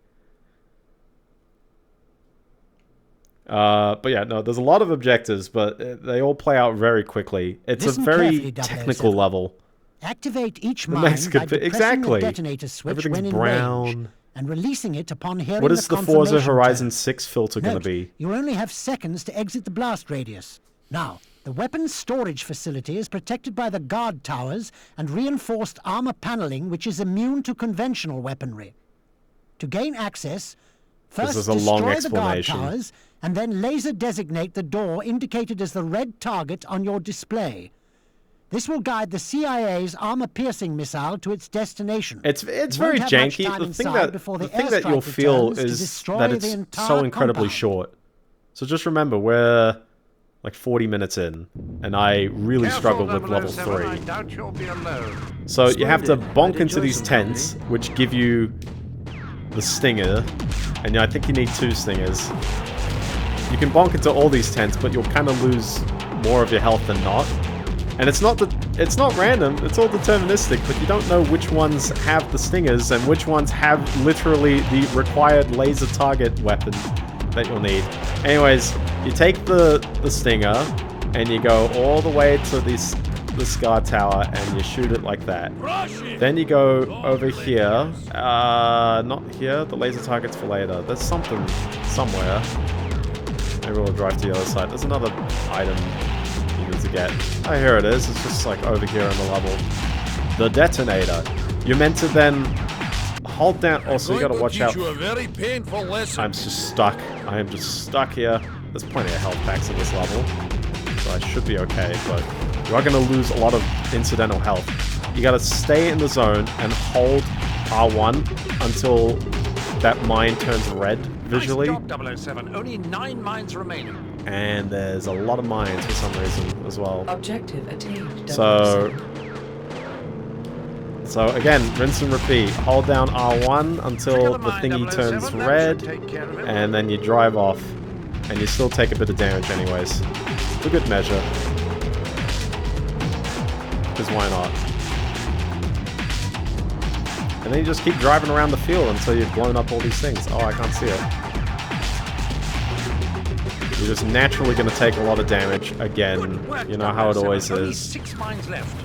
But yeah, no, there's a lot of objectives, but they all play out very quickly. It's Listen a very carefully, technical 007. level. Activate each The mine Mexican by depressing exactly. the detonator switch Everything's when in brown. range, and releasing it upon hearing What is the Forza confirmation Horizon tone. 6 filter going Note, to be? you only have seconds to exit the blast radius. Now, the weapons storage facility is protected by the guard towers and reinforced armor paneling, which is immune to conventional weaponry. To gain access, first is a long destroy the guard explanation. towers, and then laser designate the door indicated as the red target on your display. This will guide the CIA's armor-piercing missile to its destination. It's You won't very have much janky. time The thing inside that before the the thing that you'll airstrike feel returns to is destroy that the it's entire so incredibly compound. short. So just remember, we're like 40 minutes in, and I really Careful, struggled with level 007, I 3. doubt you'll be alone. So you have to Splendid. bonk I'd into enjoy these some tents, which give you the Stinger, and I think you need 2 Stingers. You can bonk into all these tents, but you'll kind of lose more of your health than not. And it's not random, it's all deterministic, but you don't know which ones have the Stingers and which ones have literally the required laser target weapon that you'll need. Anyways, you take the Stinger and you go all the way to this guard tower and you shoot it like that. Then you go over here. Not here. The laser target's for later. There's something somewhere. Maybe we'll drive to the other side. There's another item you need to get. Oh, here it is. It's just like over here on the level. The detonator. You're meant to then hold down. Also, you gotta watch out. You a very painful lesson. I'm just stuck. I am just stuck here. There's plenty of health packs in this level, so I should be okay, but you are going to lose a lot of incidental health. you gotta stay in the zone and hold R1 until that mine turns red visually. Nice job, 007. Only 9 mines remaining. And there's a lot of mines for some reason as well. Objective attained. So again, rinse and repeat. Hold down R1 until the thingy turns red, and then you drive off, and you still take a bit of damage anyways. It's a good measure. Because why not? And then you just keep driving around the field until you've blown up all these things. Oh, I can't see it. You're just naturally going to take a lot of damage again. You know how it always is. 6 mines left.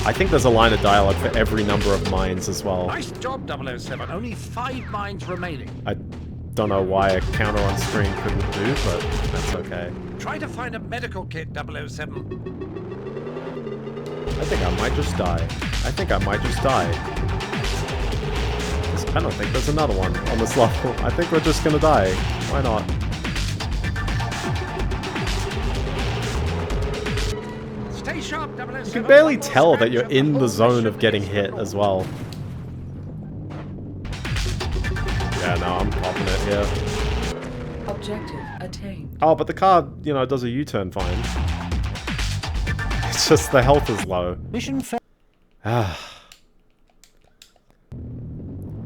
I think there's a line of dialogue for every number of mines as well. Nice job, 007. Only 5 mines remaining. I don't know why a counter on screen couldn't do, but that's okay. Try to find a medical kit, 007. I think I might just die. I think I might just die. I don't think there's another one on this level. I think we're just gonna die. Why not? Stay sharp, 007. You can barely tell that you're in the zone of getting hit as well. Yeah, no, I'm popping it here. Objective attained. Oh, but the car, you know, does a U-turn fine. It's just the health is low. Mission failed.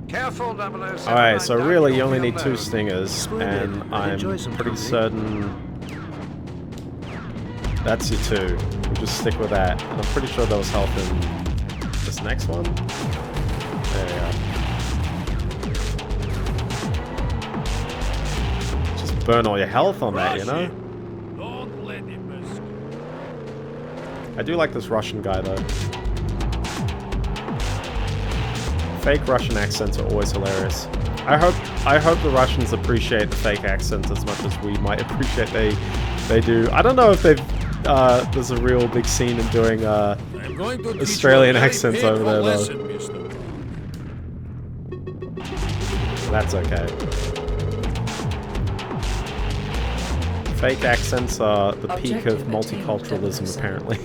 Careful, 007. Alright, so really you only need 2 stingers, and I'm pretty certain that's your 2. We'll just stick with that. And I'm pretty sure there was health in this next one. There you go. Just burn all your health on that, you know? I do like this Russian guy, though. Fake Russian accents are always hilarious. I hope the Russians appreciate the fake accents as much as we might appreciate they do. I don't know if they've there's a real big scene in doing Australian accents over there, though. That's okay. Fake accents are the peak of multiculturalism, apparently.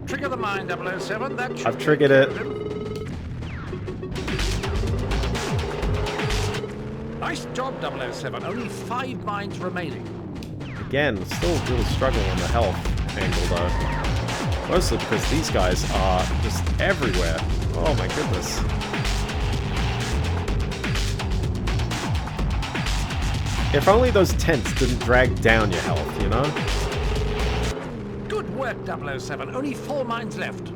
Trigger the mine, 007. That I've triggered it. Nice job, 007. Only 5 mines remaining. Again, still really struggling on the health angle, though. Mostly because these guys are just everywhere. Oh my goodness. If only those tents didn't drag down your health, you know? Good work, 007. Only 4 mines left.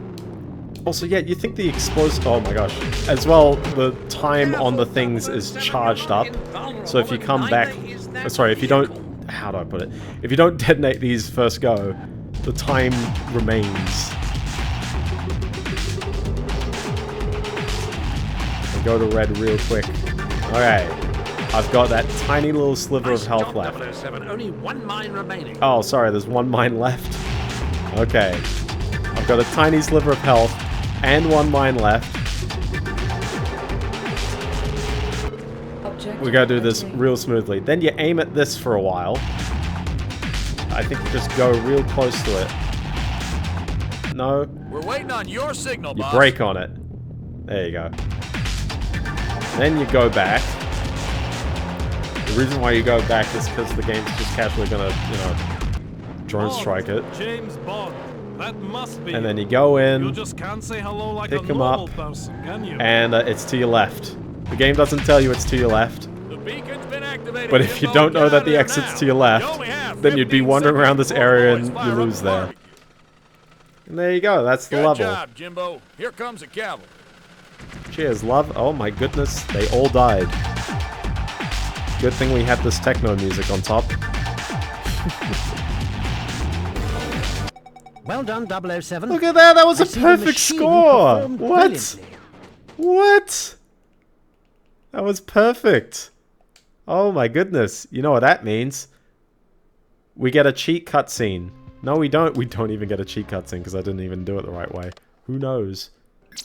Also, yeah, you think the explosive... Oh my gosh. As well, the time on the things is charged up. So if you come back... Sorry, if you don't... How do I put it? If you don't detonate these first go, the time remains. And go to red real quick. Alright. I've got that tiny little sliver of health left. 007. Only 1 mine remaining. Oh, sorry, there's 1 mine left. Okay. I've got a tiny sliver of health and 1 mine left. We gotta do this real smoothly. Then you aim at this for a while. I think you just go real close to it. No. We're waiting on your signal, boss. You brake on it. There you go. Then you go back. The reason why you go back is because the game's just casually gonna, you know, drone strike it. James Bond. That must be. And then you go in, you just can't say hello like pick a him normal up, person, can you? and it's to your left. The game doesn't tell you it's to your left. The beacon's been activated. But if you don't know that the exit's to your left, then you'd be wandering around this area and you lose there. And there you go, that's the level. Good job, Jimbo. Here comes the cavalry. Cheers, love. Oh my goodness, they all died. Good thing we had this techno music on top. Well done, 007. Look at that, that was I a see the perfect machine score! performed What? brilliantly. What? That was perfect. Oh my goodness. You know what that means? We get a cheat cutscene. No, we don't. We don't even get a cheat cutscene because I didn't even do it the right way. Who knows?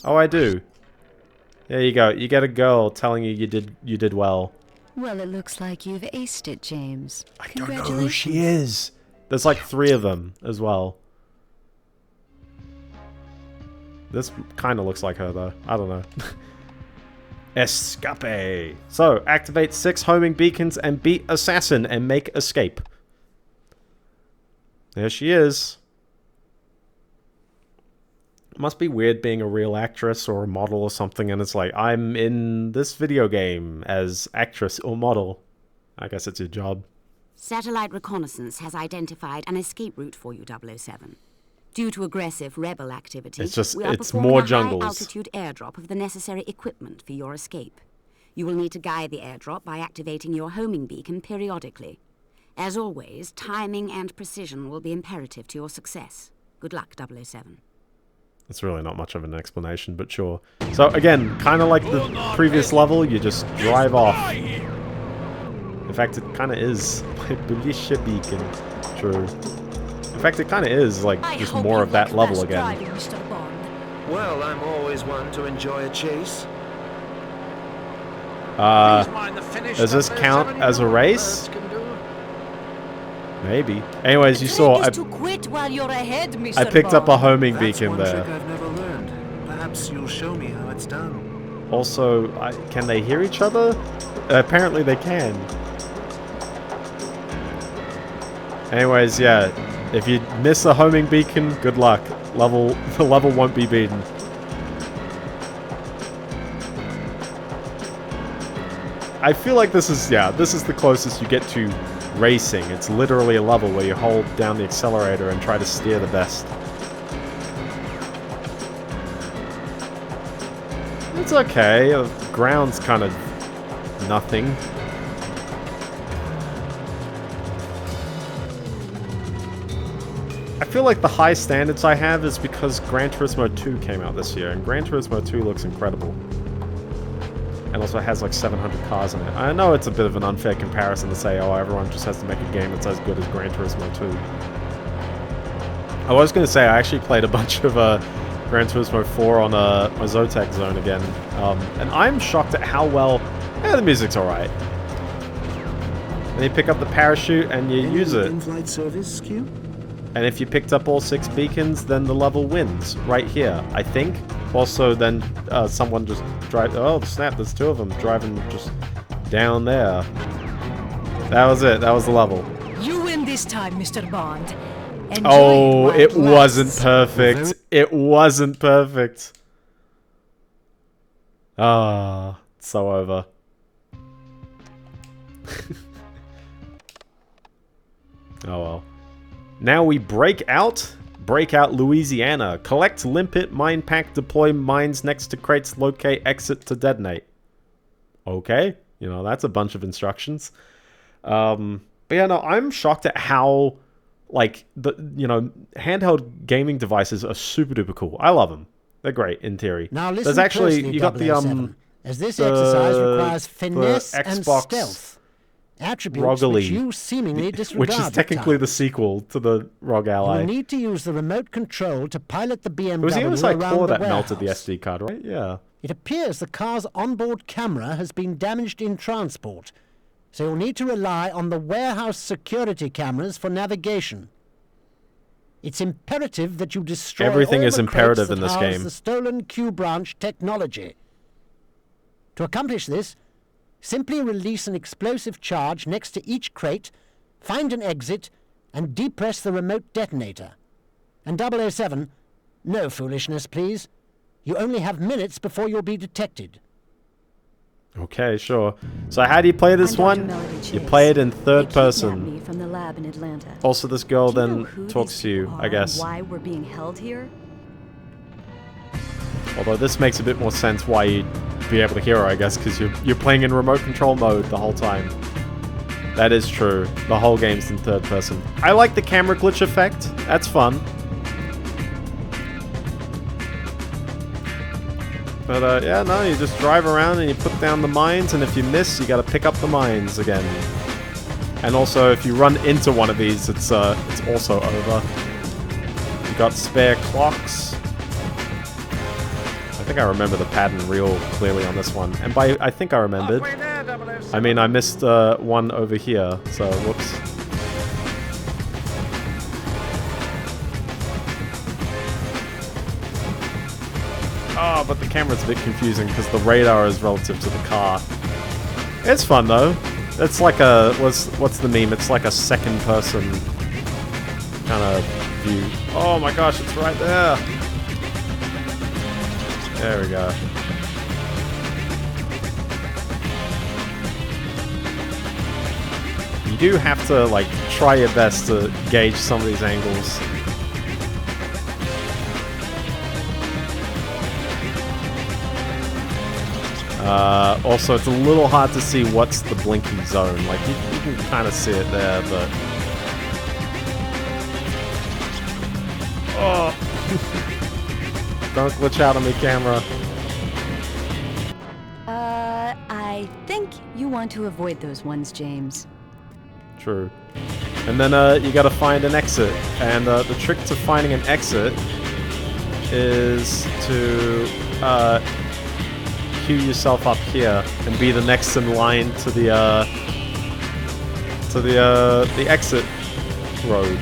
Oh, I do. There you go. You get a girl telling you you did well. Well, it looks like you've aced it, James. I don't know who she is. There's like 3 of them as well. This kind of looks like her though. I don't know. Escape. So, activate 6 homing beacons and beat Assassin and make escape. There she is. Must be weird being a real actress or a model or something, and it's like, I'm in this video game as actress or model. I guess it's your job. Satellite reconnaissance has identified an escape route for you, 007. Due to aggressive rebel activity, we are it's more jungles. a high-altitude airdrop of the necessary equipment for your escape. You will need to guide the airdrop by activating your homing beacon periodically. As always, timing and precision will be imperative to your success. Good luck, 007. It's really not much of an explanation, but sure. So again, kind of like the previous level, you just drive off. In fact, it kind of is. My Belisha beacon. True. In fact, it kind of is like just more of that level again. Well, I'm always one to enjoy a chase. Does this count as a race? Maybe. Anyways, you saw I picked up a homing beacon there. That's one trick I've never learned. Perhaps you'll show me how it's done. Also, can they hear each other? Apparently they can. Anyways, yeah. If you miss a homing beacon, good luck. The level won't be beaten. I feel like this is the closest you get to racing. It's literally a level where you hold down the accelerator and try to steer the best. It's okay. Ground's kind of nothing. I feel like the high standards I have is because Gran Turismo 2 came out this year, and Gran Turismo 2 looks incredible. And also has like 700 cars in it. I know it's a bit of an unfair comparison to say, oh, everyone just has to make a game that's as good as Gran Turismo 2. I was going to say, I actually played a bunch of Gran Turismo 4 on my Zotac zone again. And I'm shocked at how well... Yeah, the music's alright. Then you pick up the parachute and you use it. In-flight service, Q? And if you picked up all 6 beacons, then the level wins. Right here, I think. Also, then someone just drive. Oh, snap, there's 2 of them driving just down there. That was it. That was the level. You win this time, Mr. Bond. Oh, it wasn't perfect. It wasn't perfect. Ah, it's so over. Oh well. Now we break out Louisiana. Collect limpet, mine pack, deploy mines next to crates, locate, exit to detonate. Okay, you know, that's a bunch of instructions. But yeah, no, I'm shocked at how, like, handheld gaming devices are super duper cool. I love them. They're great in theory. Now listen There's actually, closely, you got the, as this exercise requires finesse and stealth. Attributes which you seemingly disregard. Which is technically the sequel to the ROG Ally. You will need to use the remote control to pilot the BMW it was the MSI around core the that warehouse. melted the SD card, right? Yeah. It appears the car's onboard camera has been damaged in transport, so you'll need to rely on the warehouse security cameras for navigation. It's imperative that you destroy Everything all is the imperative crates in this that house game. the stolen Q-branch technology. To accomplish this, simply release an explosive charge next to each crate, find an exit, and depress the remote detonator. And 007, no foolishness, please. You only have minutes before you'll be detected. Okay, sure. So how do you play this one? You play it in third person. From the lab in Atlanta. Also, this girl Do you know then who talks these to you, people I are guess. and why we're being held here? Although this makes a bit more sense why you'd be able to hear her, I guess, because you're playing in remote control mode the whole time. That is true. The whole game's in third person. I like the camera glitch effect. That's fun. But yeah, no, you just drive around and you put down the mines, and if you miss, you gotta pick up the mines again. And also, if you run into one of these, it's also over. You got spare clocks. I think I remember the pattern real clearly on this one. And by I think I remembered, I mean, I missed one over here, so whoops. Oh, but the camera's a bit confusing because the radar is relative to the car. It's fun though. It's like a what's the meme? It's like a second person kind of view. Oh my gosh, it's right there. There we go. You do have to like try your best to gauge some of these angles. Also, it's a little hard to see what's the blinking zone. Like, you can kind of see it there, but... Oh! Don't glitch out on me, camera. I think you want to avoid those ones, James. True. And then, you gotta find an exit. And, the trick to finding an exit is to, queue yourself up here and be the next in line to the exit road.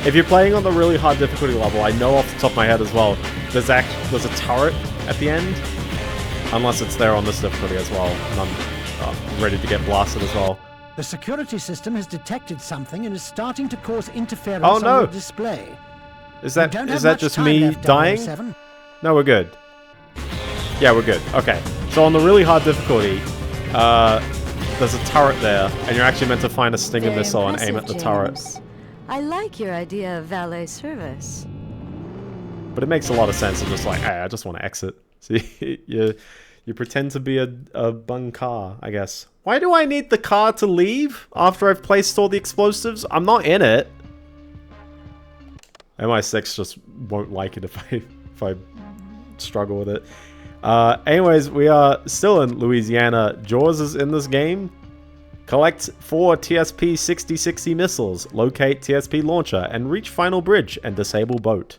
If you're playing on the really hard difficulty level, I know off the top of my head as well, there's a turret at the end, unless it's there on this difficulty as well, and I'm ready to get blasted as well. The security system has detected something and is starting to cause interference on the display. Is that just me dying? 007. No, we're good. Yeah, we're good. Okay. So on the really hard difficulty, there's a turret there, and you're actually meant to find a Stinger Very missile and aim at the turret. James. I like your idea of valet service. But it makes a lot of sense to just like, hey, I just want to exit. See, you pretend to be a bung car, I guess. Why do I need the car to leave after I've placed all the explosives? I'm not in it. MI6 just won't like it if I struggle with it. Anyways, we are still in Louisiana. Jaws is in this game. Collect 4 TSP 6060 missiles, locate TSP launcher, and reach final bridge and disable boat.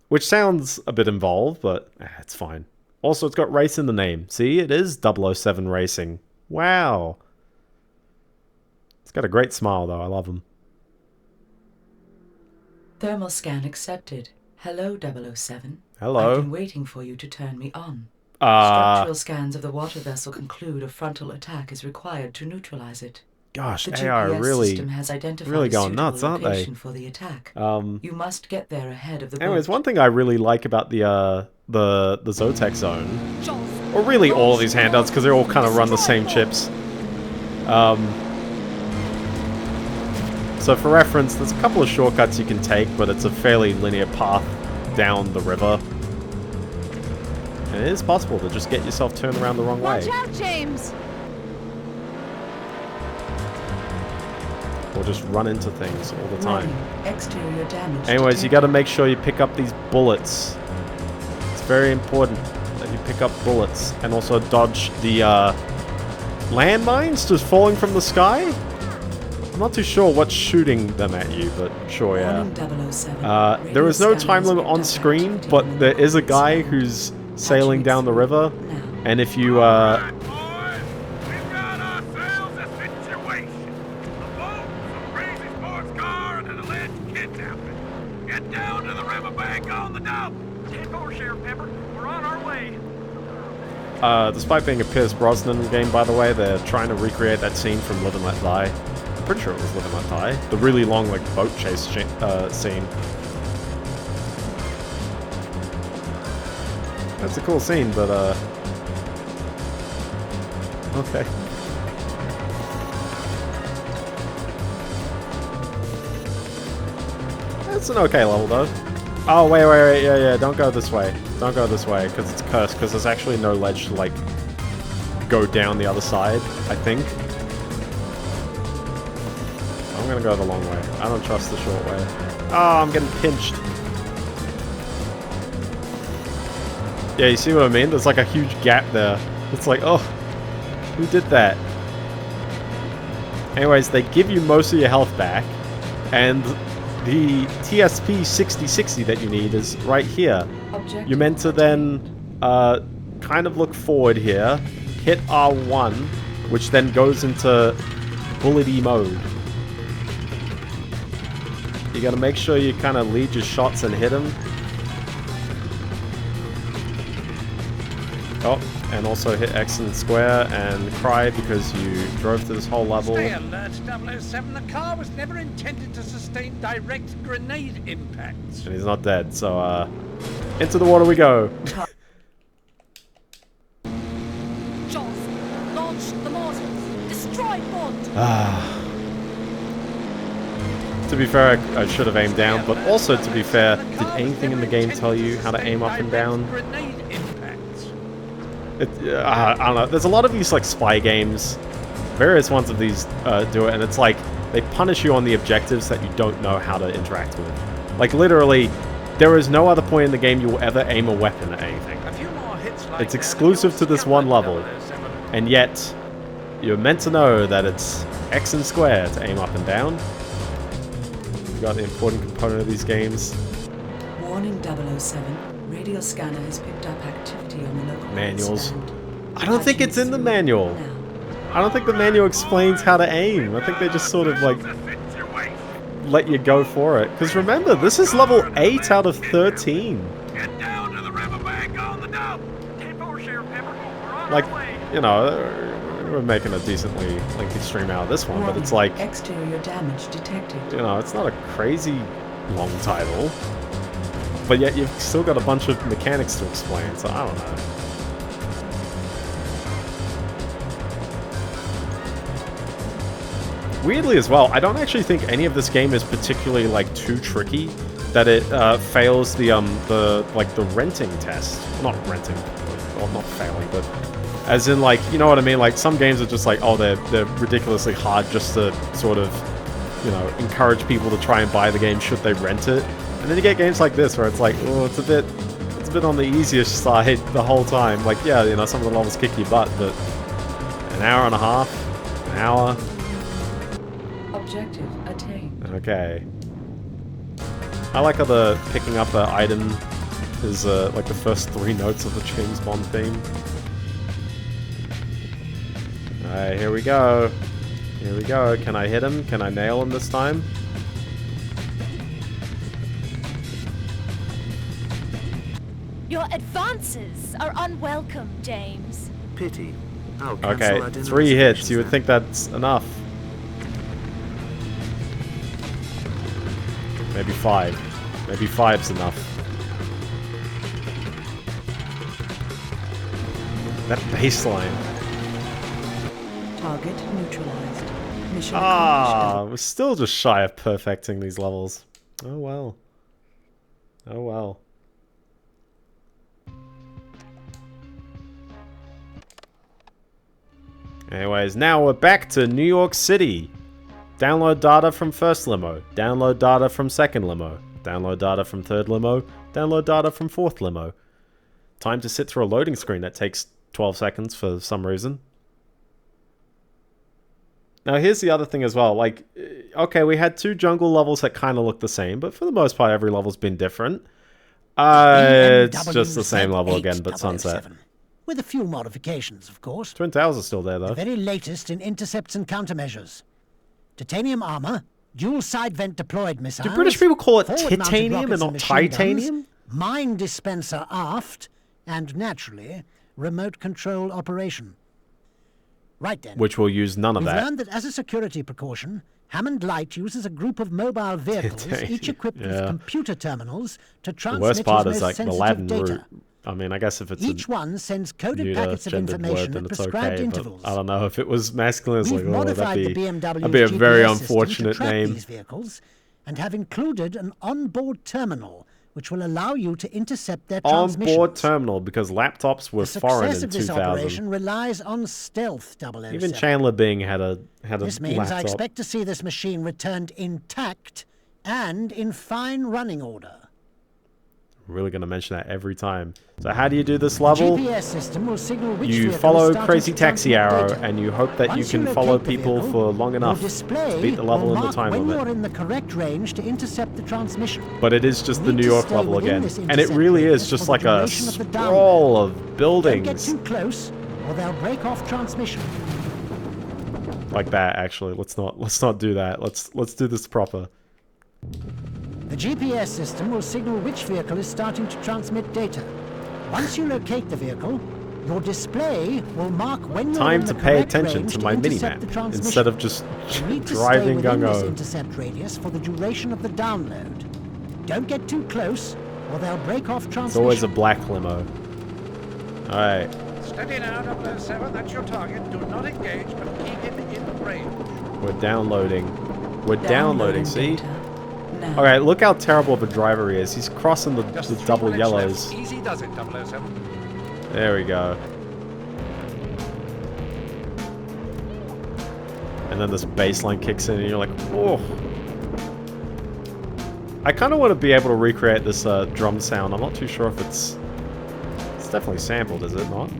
Which sounds a bit involved, but it's fine. Also, it's got race in the name. See, it is 007 Racing. Wow. It's got a great smile, though. I love him. Thermal scan accepted. Hello, 007. Hello. I've been waiting for you to turn me on. Structural scans of the water vessel conclude a frontal attack is required to neutralize it. Gosh, The they are GPS really, system has identified really a going suitable nuts, aren't they? location for the attack. You must get there ahead of the Anyways, boat. one thing I really like about the Zotac zone, or really all of these handouts, because they all kind of run the same chips. So for reference, there's a couple of shortcuts you can take, but it's a fairly linear path down the river. And it is possible to just get yourself turned around the wrong way. Watch out, James! Or just run into things all the time. Exterior damage. Anyways, you gotta make sure you pick up these bullets. It's very important that you pick up bullets and also dodge the landmines just falling from the sky. I'm not too sure what's shooting them at you, but sure, yeah. There is no time limit on screen, but there is a guy who's sailing down the river, and if you despite being a Pierce Brosnan game, by the way, they're trying to recreate that scene from Live and Let Die. I'm pretty sure it was Live and Let Die. The really long, like, boat chase scene. That's a cool scene, but, okay. It's an okay level, though. Oh, wait, yeah, don't go this way. Don't go this way, because it's cursed, because there's actually no ledge to, like, go down the other side, I think. I'm gonna go the long way. I don't trust the short way. Oh, I'm getting pinched. Yeah, you see what I mean? There's like a huge gap there. It's like, oh, who did that? Anyways, they give you most of your health back, and the TSP 6060 that you need is right here. You're meant to then kind of look forward here, hit R1, which then goes into bullety mode. You gotta make sure you kind of lead your shots and hit them. Oh, and also hit X and square and cry because you drove to this whole level. Stay alert, 007. The car was never intended to sustain direct grenade impacts. And he's not dead, so into the water we go. Jaws, launch the mortars. Destroy Bond. To be fair, I should have aimed down, but also to be fair, did anything in the game tell you how to aim up and down? I don't know. There's a lot of these like spy games. Various ones of these do it, and it's like they punish you on the objectives that you don't know how to interact with. Like literally, there is no other point in the game you will ever aim a weapon at anything. It's exclusive to this one level, and yet you're meant to know that it's X and square to aim up and down. You got the important component of these games. Warning 007. Radio scanner has picked up activity on the local manuals. I don't think it's in the manual. I don't think the manual explains how to aim. I think they just sort of like let you go for it. Because remember, this is level 8 out of 13. Get down to the riverbank on the dump. Like, you know, we're making a decently lengthy stream out of this one, but it's like exterior damage detected. You know, it's not a crazy long title. But yet you've still got a bunch of mechanics to explain, so I don't know. Weirdly as well, I don't actually think any of this game is particularly like too tricky that it fails the renting test. Not renting, well, not failing, but as in like, you know what I mean? Like some games are just like, oh, they're ridiculously hard just to sort of, you know, encourage people to try and buy the game should they rent it. And then you get games like this where it's like, oh, it's a bit on the easiest side the whole time. Like, yeah, you know, some of the levels kick your butt, but an hour and a half, an hour. Objective attained. Okay. I like how the picking up an item is like the first 3 notes of the James Bond theme. Alright, here we go. Here we go. Can I hit him? Can I nail him this time? Your advances are unwelcome, James. Pity. Okay, 3 hits. You would think that's enough. Maybe 5. Maybe 5's enough. That baseline. Target neutralized. Mission accomplished. We're still just shy of perfecting these levels. Oh well. Oh well. Anyways, now we're back to New York City. Download data from first limo. Download data from second limo. Download data from third limo. Download data from fourth limo. Time to sit through a loading screen that takes 12 seconds for some reason. Now here's the other thing as well. Like, okay, we had 2 jungle levels that kind of look the same, but for the most part every level's been different. It's just the same level again, but sunset. With a few modifications, of course. Twin Towers are still there, though. The very latest in intercepts and countermeasures. Titanium armor, dual side vent deployed missiles. Do British people call it titanium and not titanium? Guns, mine dispenser aft, and naturally, remote control operation. Right then. Which will use none of that. We've learned that as a security precaution, Hammond Light uses a group of mobile vehicles, each equipped with computer terminals, to transmit the worst part its is most like the sensitive Latin data. root. I mean, I guess if it's each one sends coded packets of information at prescribed intervals. I don't know if it was masculine. It's like, oh, that'd be a very unfortunate name. These vehicles and have included an onboard terminal which will allow you to intercept their transmissions. Onboard terminal, because laptops were foreign in 2000. The success of this operation relies on stealth, 007. Even Chandler Bing had a This means laptop. I expect to see this machine returned intact and in fine running order. Really going to mention that every time. So how do you do this level? GPS system will signal which you follow Crazy Taxi Arrow, and you hope that you can follow people for long enough to beat the level in the time limit. You're in the correct range to intercept the transmission. But it is just the New York level again, and it really is just like a sprawl of buildings. Don't get too close, or they'll break off transmission. like that. Actually, let's not do that. Let's do this proper. The GPS system will signal which vehicle is starting to transmit data. Once you locate the vehicle, your display will mark when you're Time in the to pay correct attention range to my intercept the minimap transmission. instead of just You need to driving stay within this gung-ho. intercept radius for the duration of the download. Don't get too close, or they'll break off transmission. It's always a black limo. Alright. Steady now, 007. That's your target. Do not engage, but keep him in range. We're downloading. We're downloading, see? Now. Alright, look how terrible of a driver he is. He's crossing the double yellows. Left. Easy does it, 007. There we go. And then this bass line kicks in and you're like, oh. I kind of want to be able to recreate this drum sound. I'm not too sure if it's definitely sampled, is it not?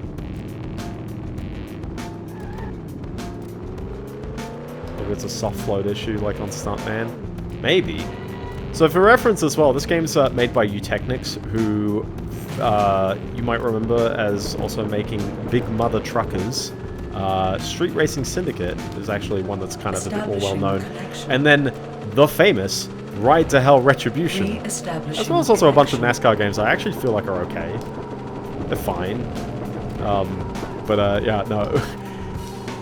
Maybe it's a soft float issue like on Stuntman. Maybe. So for reference as well, this game's made by Eutechnics, who you might remember as also making Big Mother Truckers. Street Racing Syndicate is actually one that's kind of a bit more well-known. And then the famous Ride to Hell Retribution. As well as also a bunch of NASCAR games I actually feel like are okay. They're fine. Yeah, no.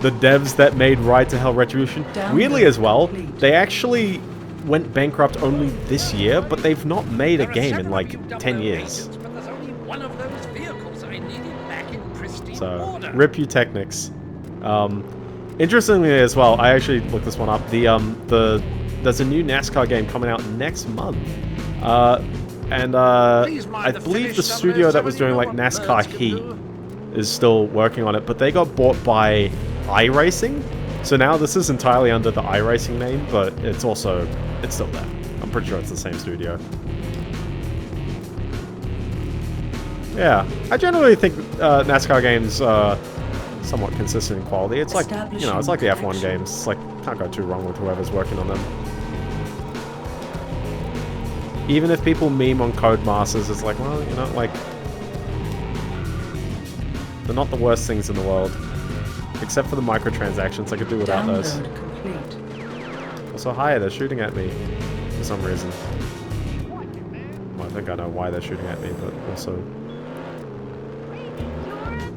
The devs that made Ride to Hell Retribution, weirdly as well, they actually went bankrupt only this year, but they've not made a game in like 10 years. So, rip Eutechnics. Interestingly as well, I actually looked this one up. There's a new NASCAR game coming out next month. I believe the studio that was doing like NASCAR Heat is still working on it, but they got bought by iRacing. So now this is entirely under the iRacing name, but it's still there. I'm pretty sure it's the same studio. Yeah, I generally think NASCAR games are somewhat consistent in quality. It's like, you know, it's like the F1 games. It's like, can't go too wrong with whoever's working on them. Even if people meme on Codemasters, it's like, well, you know, like, they're not the worst things in the world. Except for the microtransactions, I could do without those. Also, hi, they're shooting at me for some reason. Well, I think I know why they're shooting at me, but also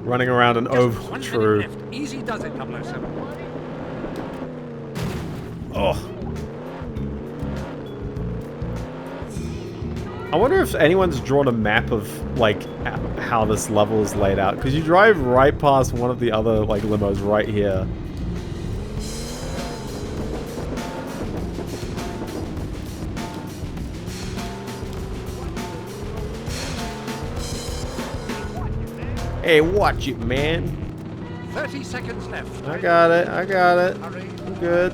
running around an oval. True. Easy does it, 007. Oh. I wonder if anyone's drawn a map of, like, how this level is laid out. Because you drive right past one of the other, like, limos right here. Hey, watch it, man. 30 seconds left. I got it. I'm good.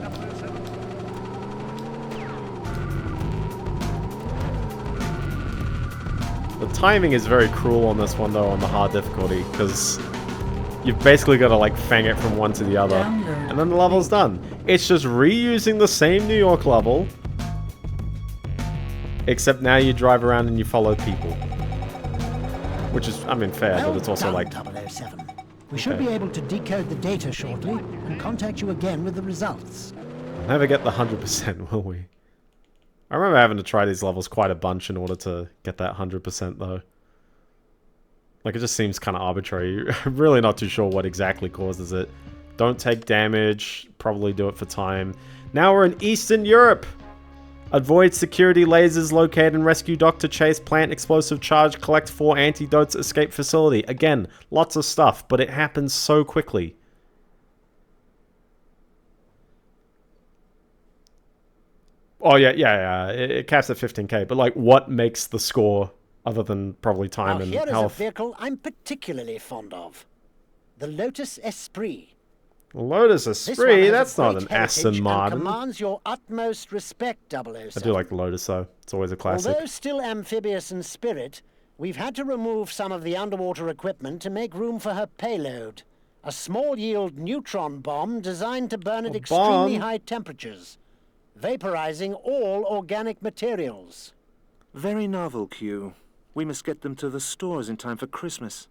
The timing is very cruel on this one, though, on the hard difficulty, because you've basically got to, like, fang it from one to the other, and then the level's done. It's just reusing the same New York level, except now you drive around and you follow people. Which is, I mean, fair, but it's also like... 007. We should be able to decode the data shortly and contact you again with the results. We'll never get the 100%, will we? I remember having to try these levels quite a bunch in order to get that 100% though. Like, it just seems kind of arbitrary. I'm really not too sure what exactly causes it. Don't take damage, probably do it for time. Now we're in Eastern Europe! Avoid security lasers, locate and rescue Dr. Chase, plant explosive charge, collect 4 antidotes, escape facility. Again, lots of stuff, but it happens so quickly. Oh, yeah. It caps at 15k, but, like, what makes the score other than probably time and here health? Is a vehicle I'm particularly fond of. The Lotus Esprit. Lotus Esprit? That's not an Aston Martin. Commands your utmost respect, 007. I do like the Lotus, though. It's always a classic. Although still amphibious in spirit, we've had to remove some of the underwater equipment to make room for her payload. A small-yield neutron bomb designed to burn at extremely high temperatures, vaporizing all organic materials. Very novel, Q. We must get them to the stores in time for Christmas.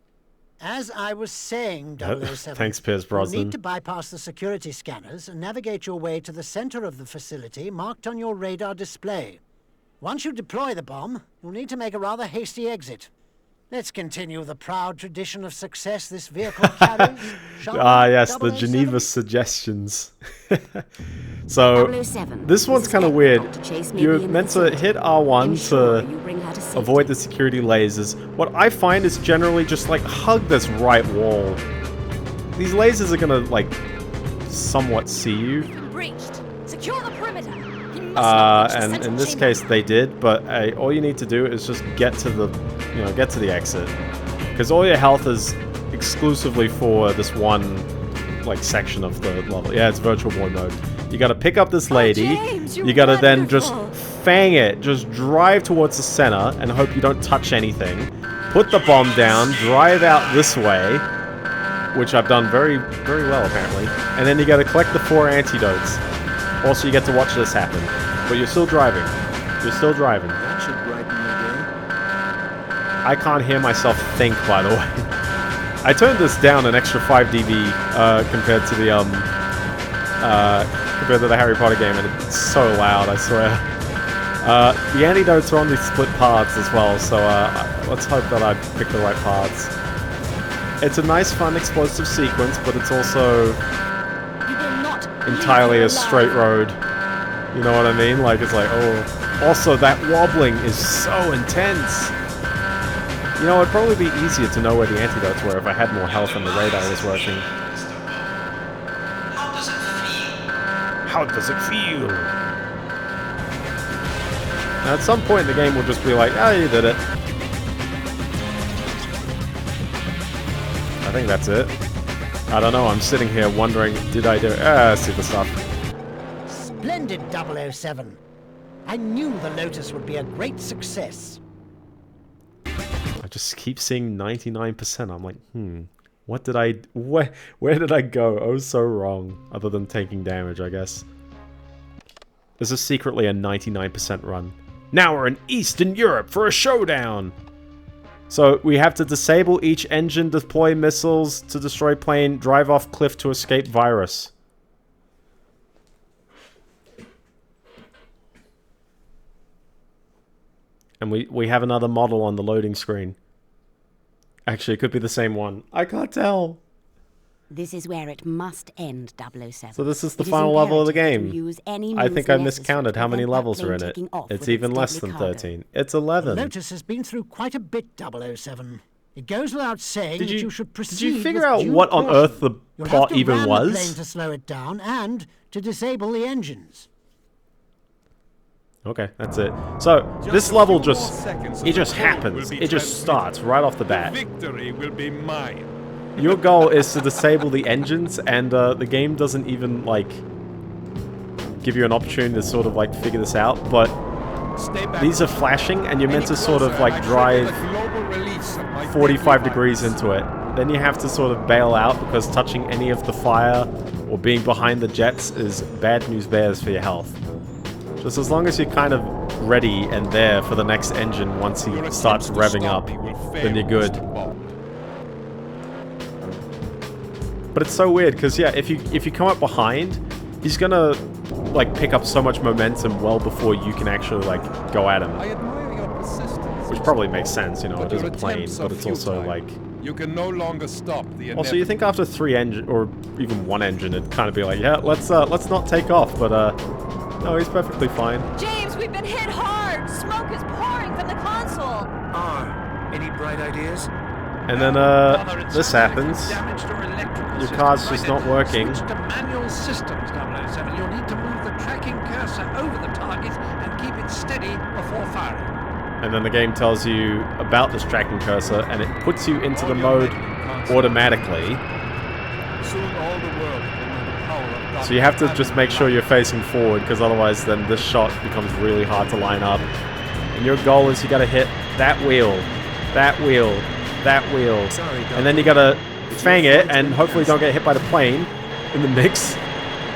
As I was saying, 007, Thanks, Pierce you Brosnan. need to bypass the security scanners and navigate your way to the center of the facility marked on your radar display. Once you deploy the bomb, you'll need to make a rather hasty exit. Let's continue the proud tradition of success this vehicle carries. Yes, the Geneva suggestions. So, this one's kind of weird. You're meant to hit R1 to avoid the security lasers. What I find is generally just like hug this right wall. These lasers are gonna like somewhat see you. Breached. Secure the perimeter. And in this case they did, but all you need to do is just get to the, get to the exit, because all your health is exclusively for this one, like, section of the level. Yeah, it's Virtual Boy mode. You gotta pick up this lady, James, you gotta then just fang it, just drive towards the center and hope you don't touch anything. Put the bomb down, drive out this way, which I've done very, very well apparently, and then you gotta collect the 4 antidotes. Also, you get to watch this happen. But you're still driving. You're still driving. That should brighten your day. I can't hear myself think, by the way. I turned this down an extra 5 dB compared to the Harry Potter game, and it's so loud, I swear. The antidotes are on these split paths as well, so let's hope that I pick the right paths. It's a nice, fun, explosive sequence, but it's also entirely a straight road. You know what I mean? Like, it's like, oh. Also, that wobbling is so intense. You know, it'd probably be easier to know where the antidotes were if I had more health and the radar was working. How does it feel? Now, at some point, the game will just be like, oh, you did it. I think that's it. I don't know, I'm sitting here wondering, did I do it? Super stuff. Splendid, 007. I knew the Lotus would be a great success. I just keep seeing 99%. I'm like, what did I... Where did I go? Oh, so wrong. Other than taking damage, I guess. This is secretly a 99% run. Now we're in Eastern Europe for a showdown! So, we have to disable each engine, deploy missiles to destroy plane, drive off cliff to escape virus. And we have another model on the loading screen. Actually, it could be the same one. I can't tell. This is where it must end, 007. So this is the final level of the game. I think I miscounted how many levels are in it. It's even less than 13. It's 11. The Lotus has been through quite a bit, 007. It goes without saying that you should proceed. Did you figure out what on earth the plot even was? The plane to slow it down and to disable the engines. Okay, that's it. So this level just happens. It just starts right off the bat. Victory will be mine. Your goal is to disable the engines, and the game doesn't even like give you an opportunity to sort of like figure this out. But these are flashing, and you're meant to sort of like drive 45 degrees into it. Then you have to sort of bail out because touching any of the fire or being behind the jets is bad news bears for your health. Just as long as you're kind of ready and there for the next engine once he starts revving up, then you're good. But it's so weird because yeah, if you come up behind, he's gonna like pick up so much momentum well before you can actually like go at him. Which probably makes sense, you know, it is a plane, but it's also like... You can no longer stop the also, you think after 3 engine or even 1 engine, it'd kind of be like, yeah, let's not take off, but no, he's perfectly fine. James, we've been hit hard. Smoke is pouring from the console. Any bright ideas? And then this happens. Your car's just not working. Switch to manual systems, 007. You'll need to move the tracking cursor over the target and keep it steady before firing. And then the game tells you about this tracking cursor, and it puts you into the mode automatically. So you have to just make sure you're facing forward, because otherwise then this shot becomes really hard to line up. And your goal is you gotta hit that wheel, that wheel, that wheel. And then you gotta fang it, and hopefully don't get hit by the plane in the mix.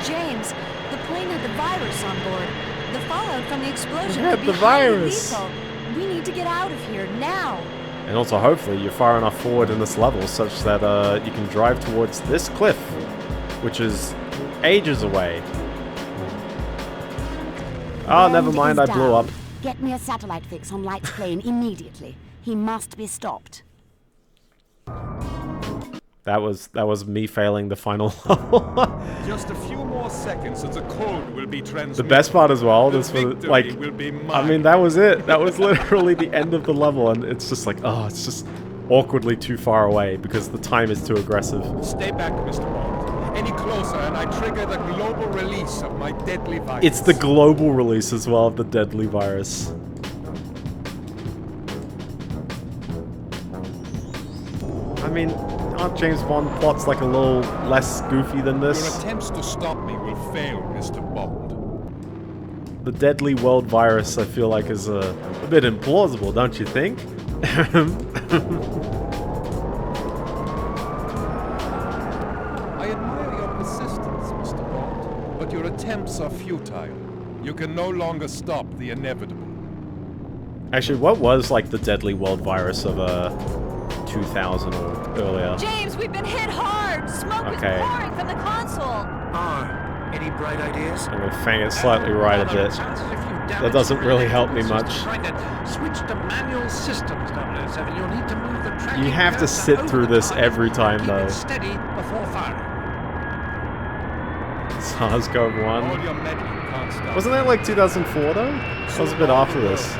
James, the plane had the virus on board. The fallout from the explosion Yeah, could be the highly virus. lethal. We need to get out of here now. And also, hopefully, you're far enough forward in this level such that you can drive towards this cliff, which is ages away. Oh, never mind, I blew up. Get me a satellite fix on Light's plane immediately. He must be stopped. That was me failing the final level. Just a few more seconds and the code will be transmitted. The best part as well, this was like, I mean, that was it. That was literally the end of the level, and it's just like, oh, it's just awkwardly too far away because the time is too aggressive. Stay back, Mr. Bond. Any closer and I trigger the global release of my deadly virus. It's the global release as well of the deadly virus. I mean, aren't James Bond plots like a little less goofy than this? Your attempts to stop me will fail, Mr. Bond. The deadly world virus, I feel like, is a bit implausible, don't you think? I admire your persistence, Mr. Bond, but your attempts are futile. You can no longer stop the inevitable. Actually, what was like the deadly world virus of 2000 or earlier? James, we've been hit hard. Smoke is pouring from the console. Any bright ideas? I'm gonna fang it slightly right a bit. That doesn't really help me much. Switch to manual systems, 007. You'll need to move the tracking You have to sit through this every time, though. Steady before firing. SARS-CoV-1. Wasn't that like 2004 though? That was a bit after this.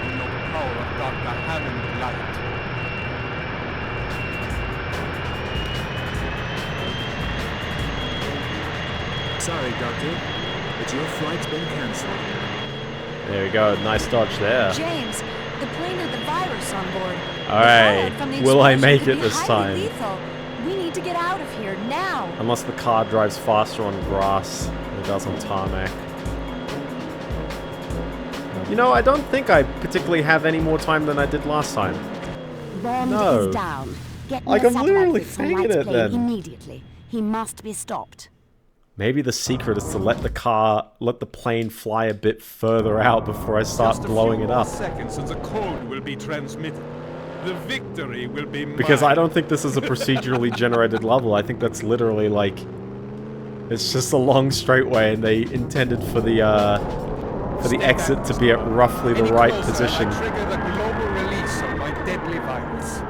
Sorry, Doctor, but your flight's been cancelled. There we go, nice dodge there. James, the plane had the virus on board. Alright, will I make it this time? Lethal. We need to get out of here now. Unless the car drives faster on grass than it does on tarmac. You know, I don't think I particularly have any more time than I did last time. Bond is down. Get me like, a I'm literally satellite fanging it then. Immediately. He must be stopped. Maybe the secret is to let the plane fly a bit further out before I start blowing it up. Seconds and the code will be transmitted. The victory will be mine. Because I don't think this is a procedurally generated level. I think that's literally like, it's just a long straightway, and they intended for the exit to be at roughly the right position. Trigger the global release of my deadly virus.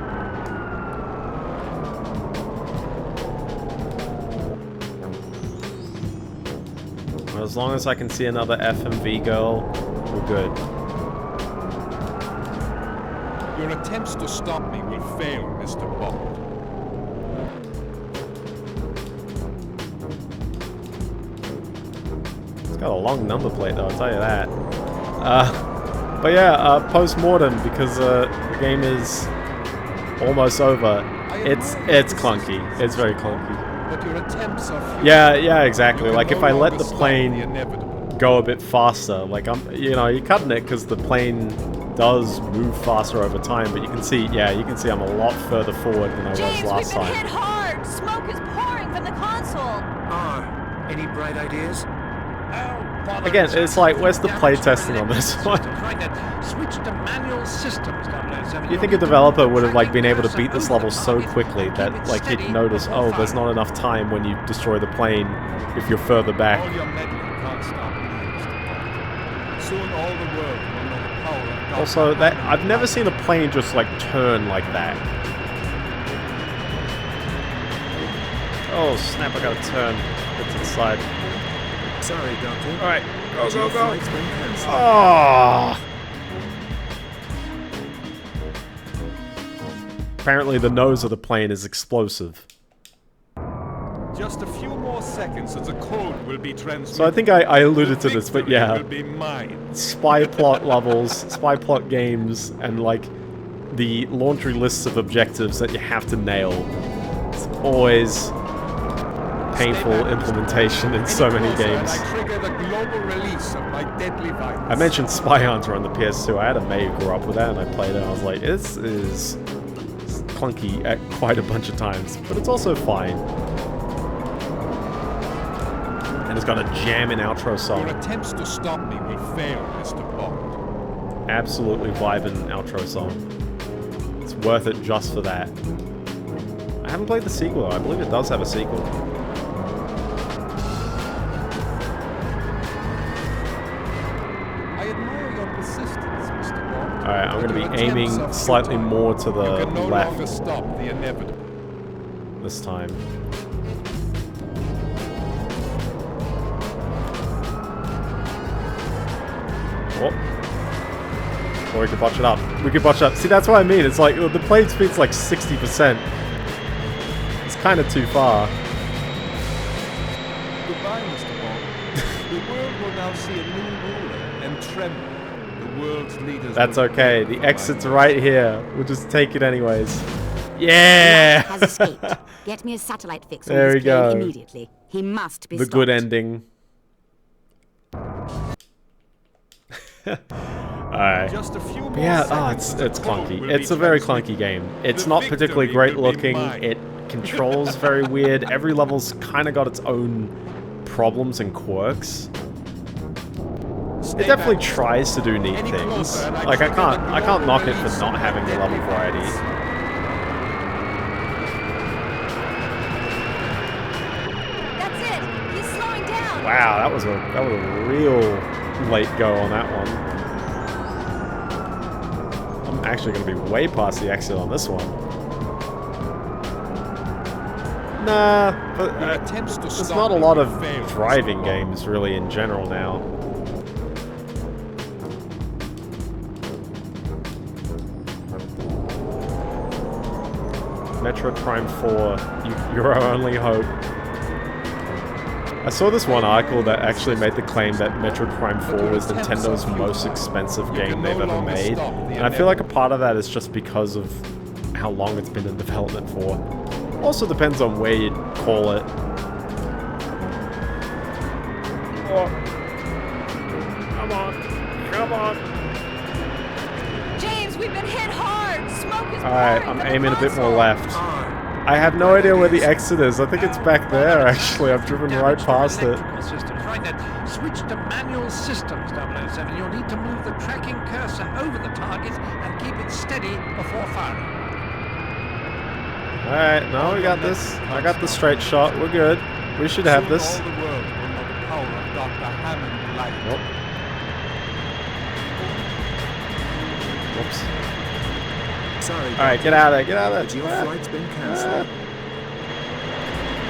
As long as I can see another FMV girl, we're good. Your attempts to stop me will fail, Mr. Bond. It's got a long number plate though, I'll tell you that. But yeah, post-mortem, because the game is almost over. It's clunky. It's very clunky. But your attempts are yeah, exactly. Like if I let the plane go a bit faster, like you're cutting it because the plane does move faster over time, but you can see I'm a lot further forward than I was last time. James, we've been hit hard. Smoke is pouring from the console. Any bright ideas? Again, it's like, where's the playtesting on this one? Switch to manual systems, 007. You think a developer would have like been able to beat this level so quickly that like he'd notice, oh, there's not enough time when you destroy the plane if you're further back. All your meddling can't stop me. Soon all the world will know the power of Also, I've never seen a plane just like turn like that. Oh snap! I gotta turn. Get to the side. Sorry, Doctor. All right, go. Flight's been cancelled. Oh. Apparently, the nose of the plane is explosive. Just a few more seconds and the code will be transmitted. So I think I alluded to this, but yeah, will be mine. spy plot levels, spy plot games, and like the laundry lists of objectives that you have to nail. It's always painful implementation in so many games. I mentioned Spy Hunter on the PS2. I had a mate who grew up with that, and I played it, and I was like, this is clunky at quite a bunch of times, but it's also fine. And it's got a jamming outro song. Your attempts to stop me will fail, Mr. Bond. Absolutely vibing outro song. It's worth it just for that. I haven't played the sequel though. I believe it does have a sequel. I admire your persistence, Mr. Bond. Alright, I'm going to be aiming slightly more to the You can no left longer stop the inevitable. this time. Oh. Or we could botch it up. We could botch it up. See, that's what I mean. It's like, the plane speed's like 60%. It's kind of too far. Goodbye, Mr. Bond. The world will now see a new ruler and tremble. The world's leaders. That's okay. The exit's right here. We'll just take it anyways. Yeah! Has escaped. Get me a satellite fix on There this we go. plane immediately. He must be The stopped. good ending. Alright. Just a few more Yeah, seconds. it's clunky. Will It's be a very transmitted. clunky game. It's The not particularly victory great will be looking. mine. It controls very weird. Every level's kind of got its own problems and quirks. It definitely tries to do neat things. Like I can't knock it for not having the level variety. That's it. He's slowing down. Wow, that was a real late go on that one. I'm actually going to be way past the exit on this one. Nah, but there's not a lot of driving games really in general now. Metroid Prime 4, you're our only hope. I saw this one article that actually made the claim that Metroid Prime 4 was Nintendo's most expensive game they've ever made. And I feel like a part of that is just because of how long it's been in development for. Also depends on where you call it. Oh. Come on. Come on. James, we've been hit hard. Smoke is Alright, I'm aiming a bit more left. I have no idea where the exit is. I think it's back there, actually. I've driven right past it. Systems. Right then, switch to manual systems, 007. You'll need to move the tracking cursor over the target and keep it steady before firing. Alright, no, we got this. I got the straight shot. We're good. We should have this. All the world will know the power of Dr. Hammond light. Whoops. Sorry. Alright, get out of there, get out of But there. your flight's been cancelled.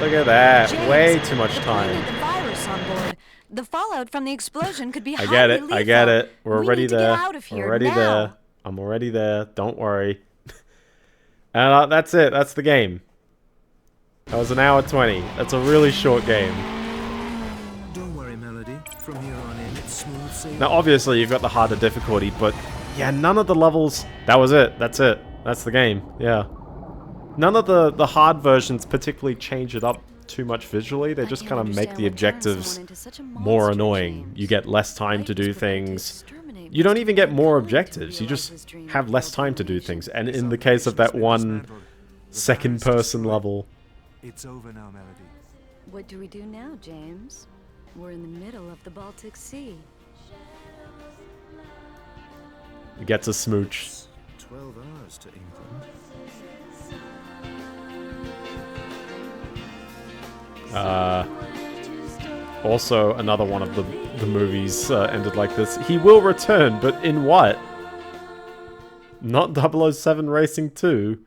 Look at that. James, Way too much the plane time. had the virus on board. The fallout from the explosion could be I highly get it, I get lethal. it. We're We already need to there. get out of here We're already now. there. I'm already there. Don't worry. And that's it. That's the game. That was an hour 20. That's a really short game. Don't worry, Melody. From here on in, it's smooth sailing. Now, obviously, you've got the harder difficulty, but yeah, none of the levels... That was it. That's it. That's the game. Yeah. None of the hard versions particularly change it up too much visually. They just kind of make the objectives more annoying. You get less time to do things. You don't even get more objectives. You just have less time to do things. And in the case of that one second-person level... It's over now, Melody. What do we do now, James? We're in the middle of the Baltic Sea. You get to smooch. 12 hours to England. Also, another one of the movies ended like this. He will return, but in what? Not 007 Racing 2.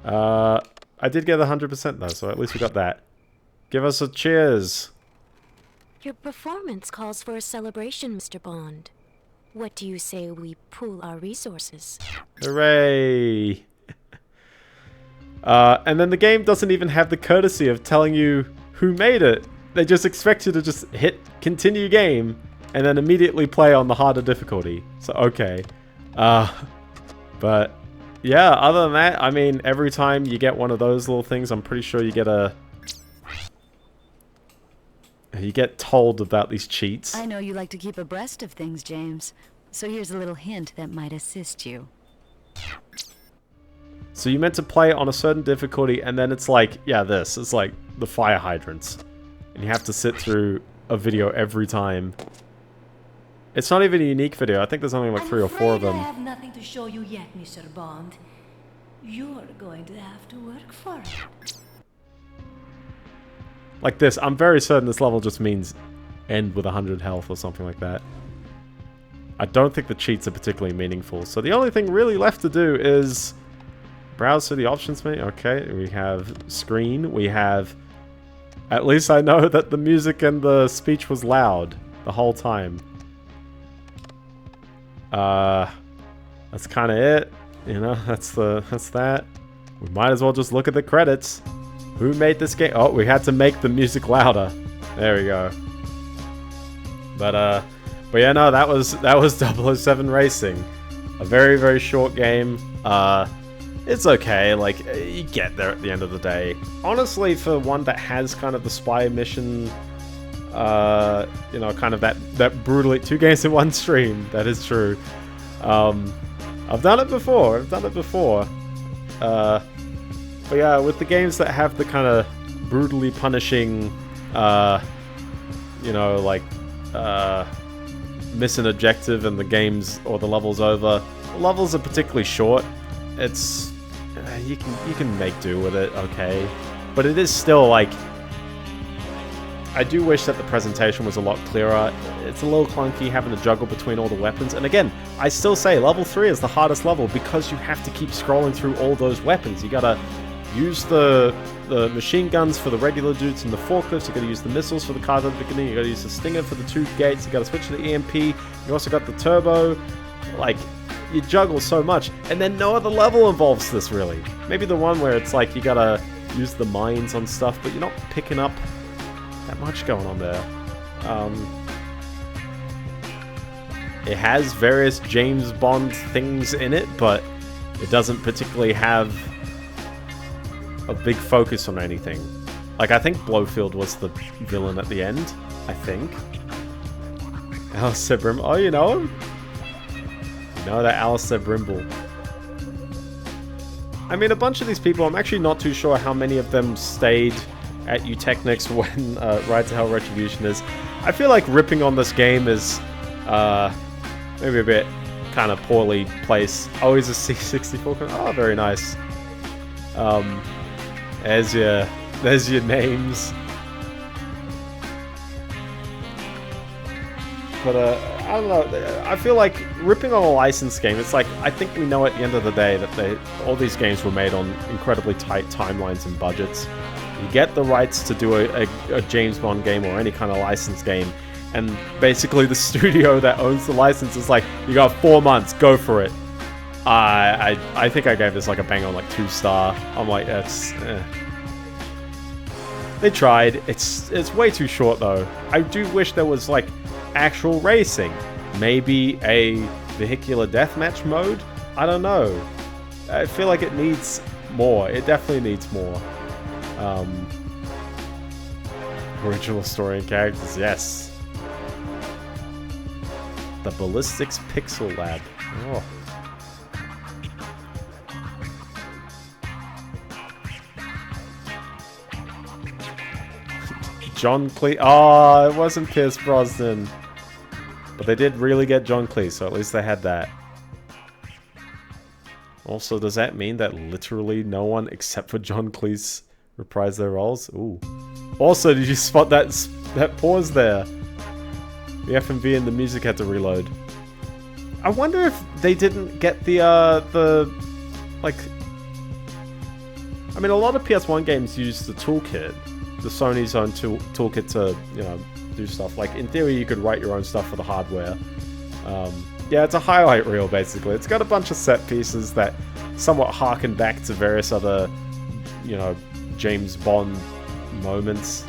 I did get 100% though, so at least we got that. Give us a cheers. Your performance calls for a celebration, Mr. Bond. What do you say we pool our resources? Hooray! And then the game doesn't even have the courtesy of telling you who made it. They just expect you to just hit continue game and then immediately play on the harder difficulty. So, okay. But, yeah, other than that, I mean, every time you get one of those little things, I'm pretty sure you get a... You get told about these cheats. I know you like to keep abreast of things, James. So here's a little hint that might assist you. So you meant to play on a certain difficulty, and then it's like, yeah, this. It's like the fire hydrants. And you have to sit through a video every time. It's not even a unique video. I think there's only like 3 or 4 of them. I have nothing to show you yet, Mr. Bond. You're going to have to work for it. Like this, I'm very certain this level just means end with 100 health or something like that. I don't think the cheats are particularly meaningful. So the only thing really left to do is browse through the options menu. Okay, we have screen. We have... At least I know that the music and the speech was loud the whole time. That's kind of it. You know, that's that. We might as well just look at the credits. Who made this game? Oh, we had to make the music louder. There we go. But yeah, no, that was 007 Racing. A very, very short game. It's okay, like, you get there at the end of the day. Honestly, for one that has kind of the spy mission, you know, kind of that brutally 2 games in 1 stream, that is true. I've done it before, but yeah, with the games that have the kind of brutally punishing, you know, like, miss an objective and the game's, or the level's over. The levels are particularly short. It's, you can make do with it, okay. But it is still, like, I do wish that the presentation was a lot clearer. It's a little clunky having to juggle between all the weapons. And again, I still say level 3 is the hardest level because you have to keep scrolling through all those weapons. You gotta use the machine guns for the regular dudes and the forklifts. You gotta use the missiles for the cars at the beginning. You gotta use the stinger for the 2 gates. You gotta switch to the EMP. You also got the turbo. Like, you juggle so much. And then no other level involves this, really. Maybe the one where it's like you gotta use the mines on stuff, but you're not picking up that much going on there. It has various James Bond things in it, but it doesn't particularly have a big focus on anything. Like, I think Blofeld was the villain at the end, I think. Alistair Brimble. Oh, you know him? You know that Alistair Brimble. I mean, a bunch of these people, I'm actually not too sure how many of them stayed at Eutechnyx when Ride to Hell Retribution is. I feel like ripping on this game is maybe a bit kind of poorly placed. Oh, he's a C64. Oh, very nice. There's your names. But I don't know. I feel like ripping on a licensed game, it's like, I think we know at the end of the day that all these games were made on incredibly tight timelines and budgets. You get the rights to do a James Bond game or any kind of licensed game, and basically the studio that owns the license is like, you got 4 months, go for it. I think I gave this like a bang on like 2-star. I'm like, that's... They tried. It's way too short though. I do wish there was like actual racing. Maybe a vehicular deathmatch mode? I don't know. I feel like it needs more. It definitely needs more. Original story and characters, yes. The Ballistics Pixel Lab. Oh. John Cleese. Oh, it wasn't Pierce Brosnan. But they did really get John Cleese, so at least they had that. Also, does that mean that literally no one except for John Cleese reprised their roles? Ooh. Also, did you spot that pause there? The FMV and the music had to reload. I wonder if they didn't get the like... I mean, a lot of PS1 games use the toolkit. The Sony's own toolkit to, you know, do stuff. Like, in theory, you could write your own stuff for the hardware. Yeah, it's a highlight reel, basically. It's got a bunch of set pieces that somewhat harken back to various other, you know, James Bond moments.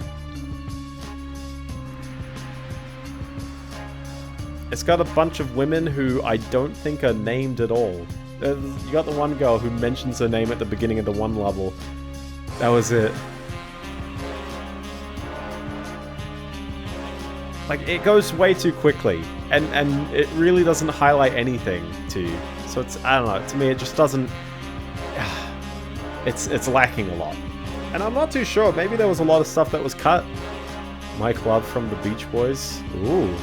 It's got a bunch of women who I don't think are named at all. You got the one girl who mentions her name at the beginning of the one level. That was it. Like, it goes way too quickly, and it really doesn't highlight anything to you. So it's, I don't know, to me it just doesn't... It's lacking a lot. And I'm not too sure, maybe there was a lot of stuff that was cut. Mike Love from the Beach Boys. Ooh.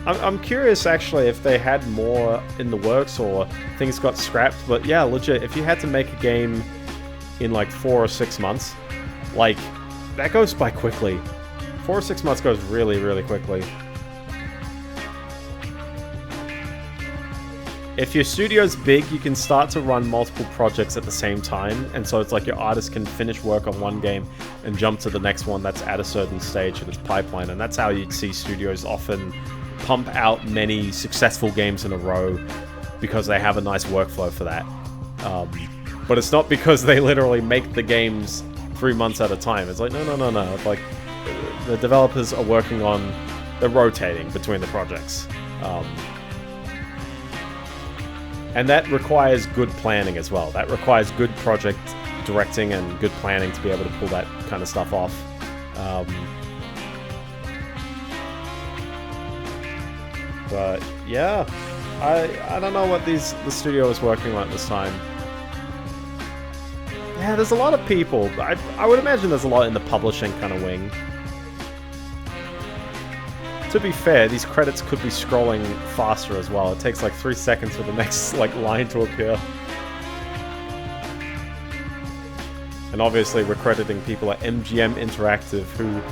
I'm curious actually if they had more in the works or things got scrapped, but yeah, legit, if you had to make a game in like 4 or 6 months, like, that goes by quickly. 4 or 6 months goes really, really quickly. If your studio's big, you can start to run multiple projects at the same time, and so it's like your artist can finish work on one game and jump to the next one that's at a certain stage in its pipeline, and that's how you'd see studios often pump out many successful games in a row because they have a nice workflow for that. But it's not because they literally make the games 3 months at a time. It's like, no. It's like, the developers are working on... They're rotating between the projects. And that requires good planning as well. That requires good project directing and good planning to be able to pull that kind of stuff off. But yeah, I don't know what the studio is working on this time. Yeah, there's a lot of people. I would imagine there's a lot in the publishing kind of wing. To be fair, these credits could be scrolling faster as well. It takes like 3 seconds for the next like line to appear. And obviously we're crediting people at MGM Interactive who...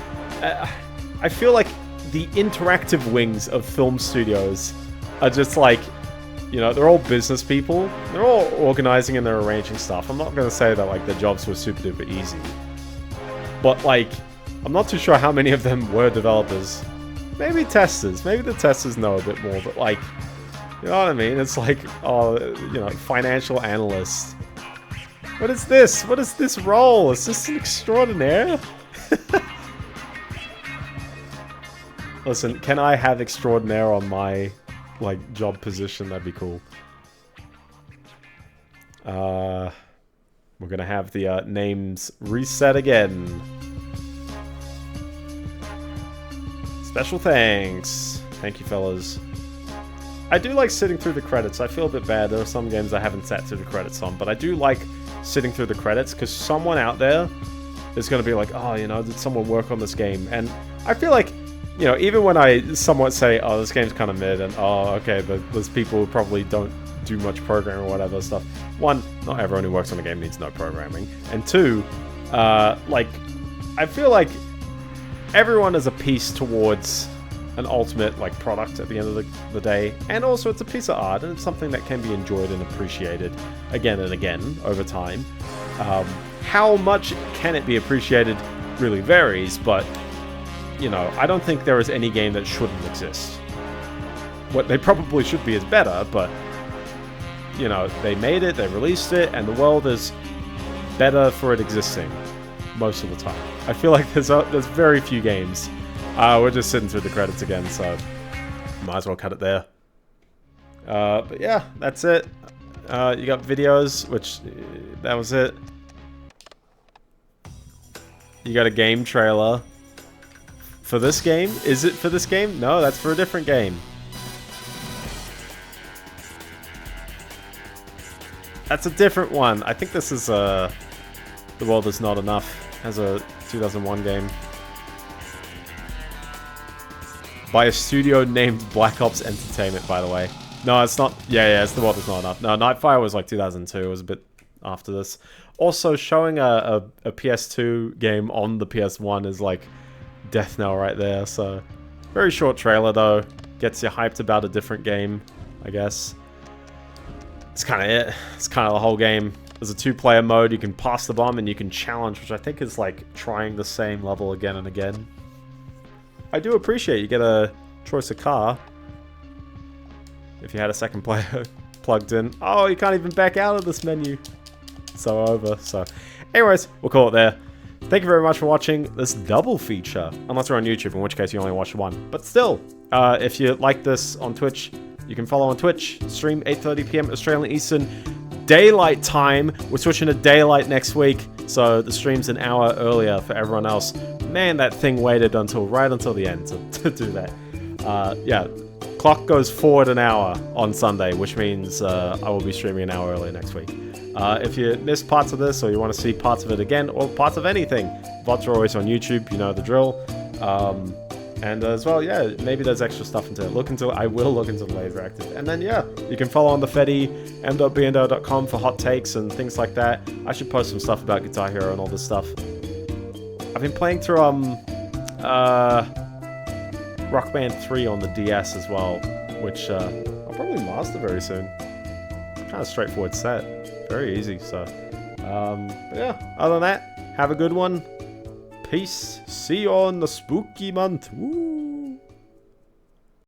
I feel like the interactive wings of film studios are just like, you know, they're all business people. They're all organizing and they're arranging stuff. I'm not going to say that like their jobs were super duper easy. But like, I'm not too sure how many of them were developers. Maybe testers. Maybe the testers know a bit more, but like, you know what I mean? It's like, oh, you know, financial analyst. What is this? What is this role? Is this an extraordinaire? Listen, can I have extraordinaire on my, like, job position? That'd be cool. We're gonna have the names reset again. Special thanks. Thank you, fellas. I do like sitting through the credits. I feel a bit bad. There are some games I haven't sat through the credits on, but I do like sitting through the credits because someone out there is going to be like, oh, you know, did someone work on this game? And I feel like, you know, even when I somewhat say, oh, this game's kind of mid, and oh, okay, there's people who probably don't do much programming or whatever stuff. One, not everyone who works on a game needs no programming. And two, like, I feel like everyone is a piece towards an ultimate like product at the end of the day, and also it's a piece of art and it's something that can be enjoyed and appreciated again and again over time. How much can it be appreciated really varies, but you know, I don't think there is any game that shouldn't exist. What they probably should be is better, but you know, they made it, they released it, and the world is better for it existing most of the time. I feel like there's very few games. We're just sitting through the credits again, so might as well cut it there. But yeah, that's it. You got videos, which that was it. You got a game trailer for this game. Is it for this game? No, that's for a different game. That's a different one. I think this is The World Is Not Enough as a 2001 game. By a studio named Black Ops Entertainment, by the way. No, it's not. Yeah, it's The World Is Not Enough. No, Nightfire was like 2002. It was a bit after this. Also, showing a PS2 game on the PS1 is like death knell right there. So, very short trailer though. Gets you hyped about a different game, I guess. It's kind of it. It's kind of the whole game. There's a 2-player mode. You can pass the bomb and you can challenge, which I think is like trying the same level again and again. I do appreciate you get a choice of car. If you had a second player plugged in. Oh, you can't even back out of this menu. So over. So, anyways, we'll call it there. Thank you very much for watching this double feature. Unless you're on YouTube, in which case you only watch one. But still, if you like this on Twitch, you can follow on Twitch. Stream 8:30 PM Australian Eastern Daylight Time. We're switching to daylight next week, so the stream's an hour earlier for everyone else. Man, that thing waited right until the end to do that. Yeah, clock goes forward an hour on Sunday, which means I will be streaming an hour earlier next week. If you missed parts of this, or you want to see parts of it again, or parts of anything, VODs are always on YouTube, you know the drill. And as well, yeah, maybe there's extra stuff into it. I will look into the laser active. And then, yeah, you can follow on the Fetty, m.biendeo.com for hot takes and things like that. I should post some stuff about Guitar Hero and all this stuff. I've been playing through, Rock Band 3 on the DS as well, which, I'll probably master very soon. Kind of straightforward set. Very easy, so. But yeah, other than that, have a good one. Peace. See you on the spooky month. Woo.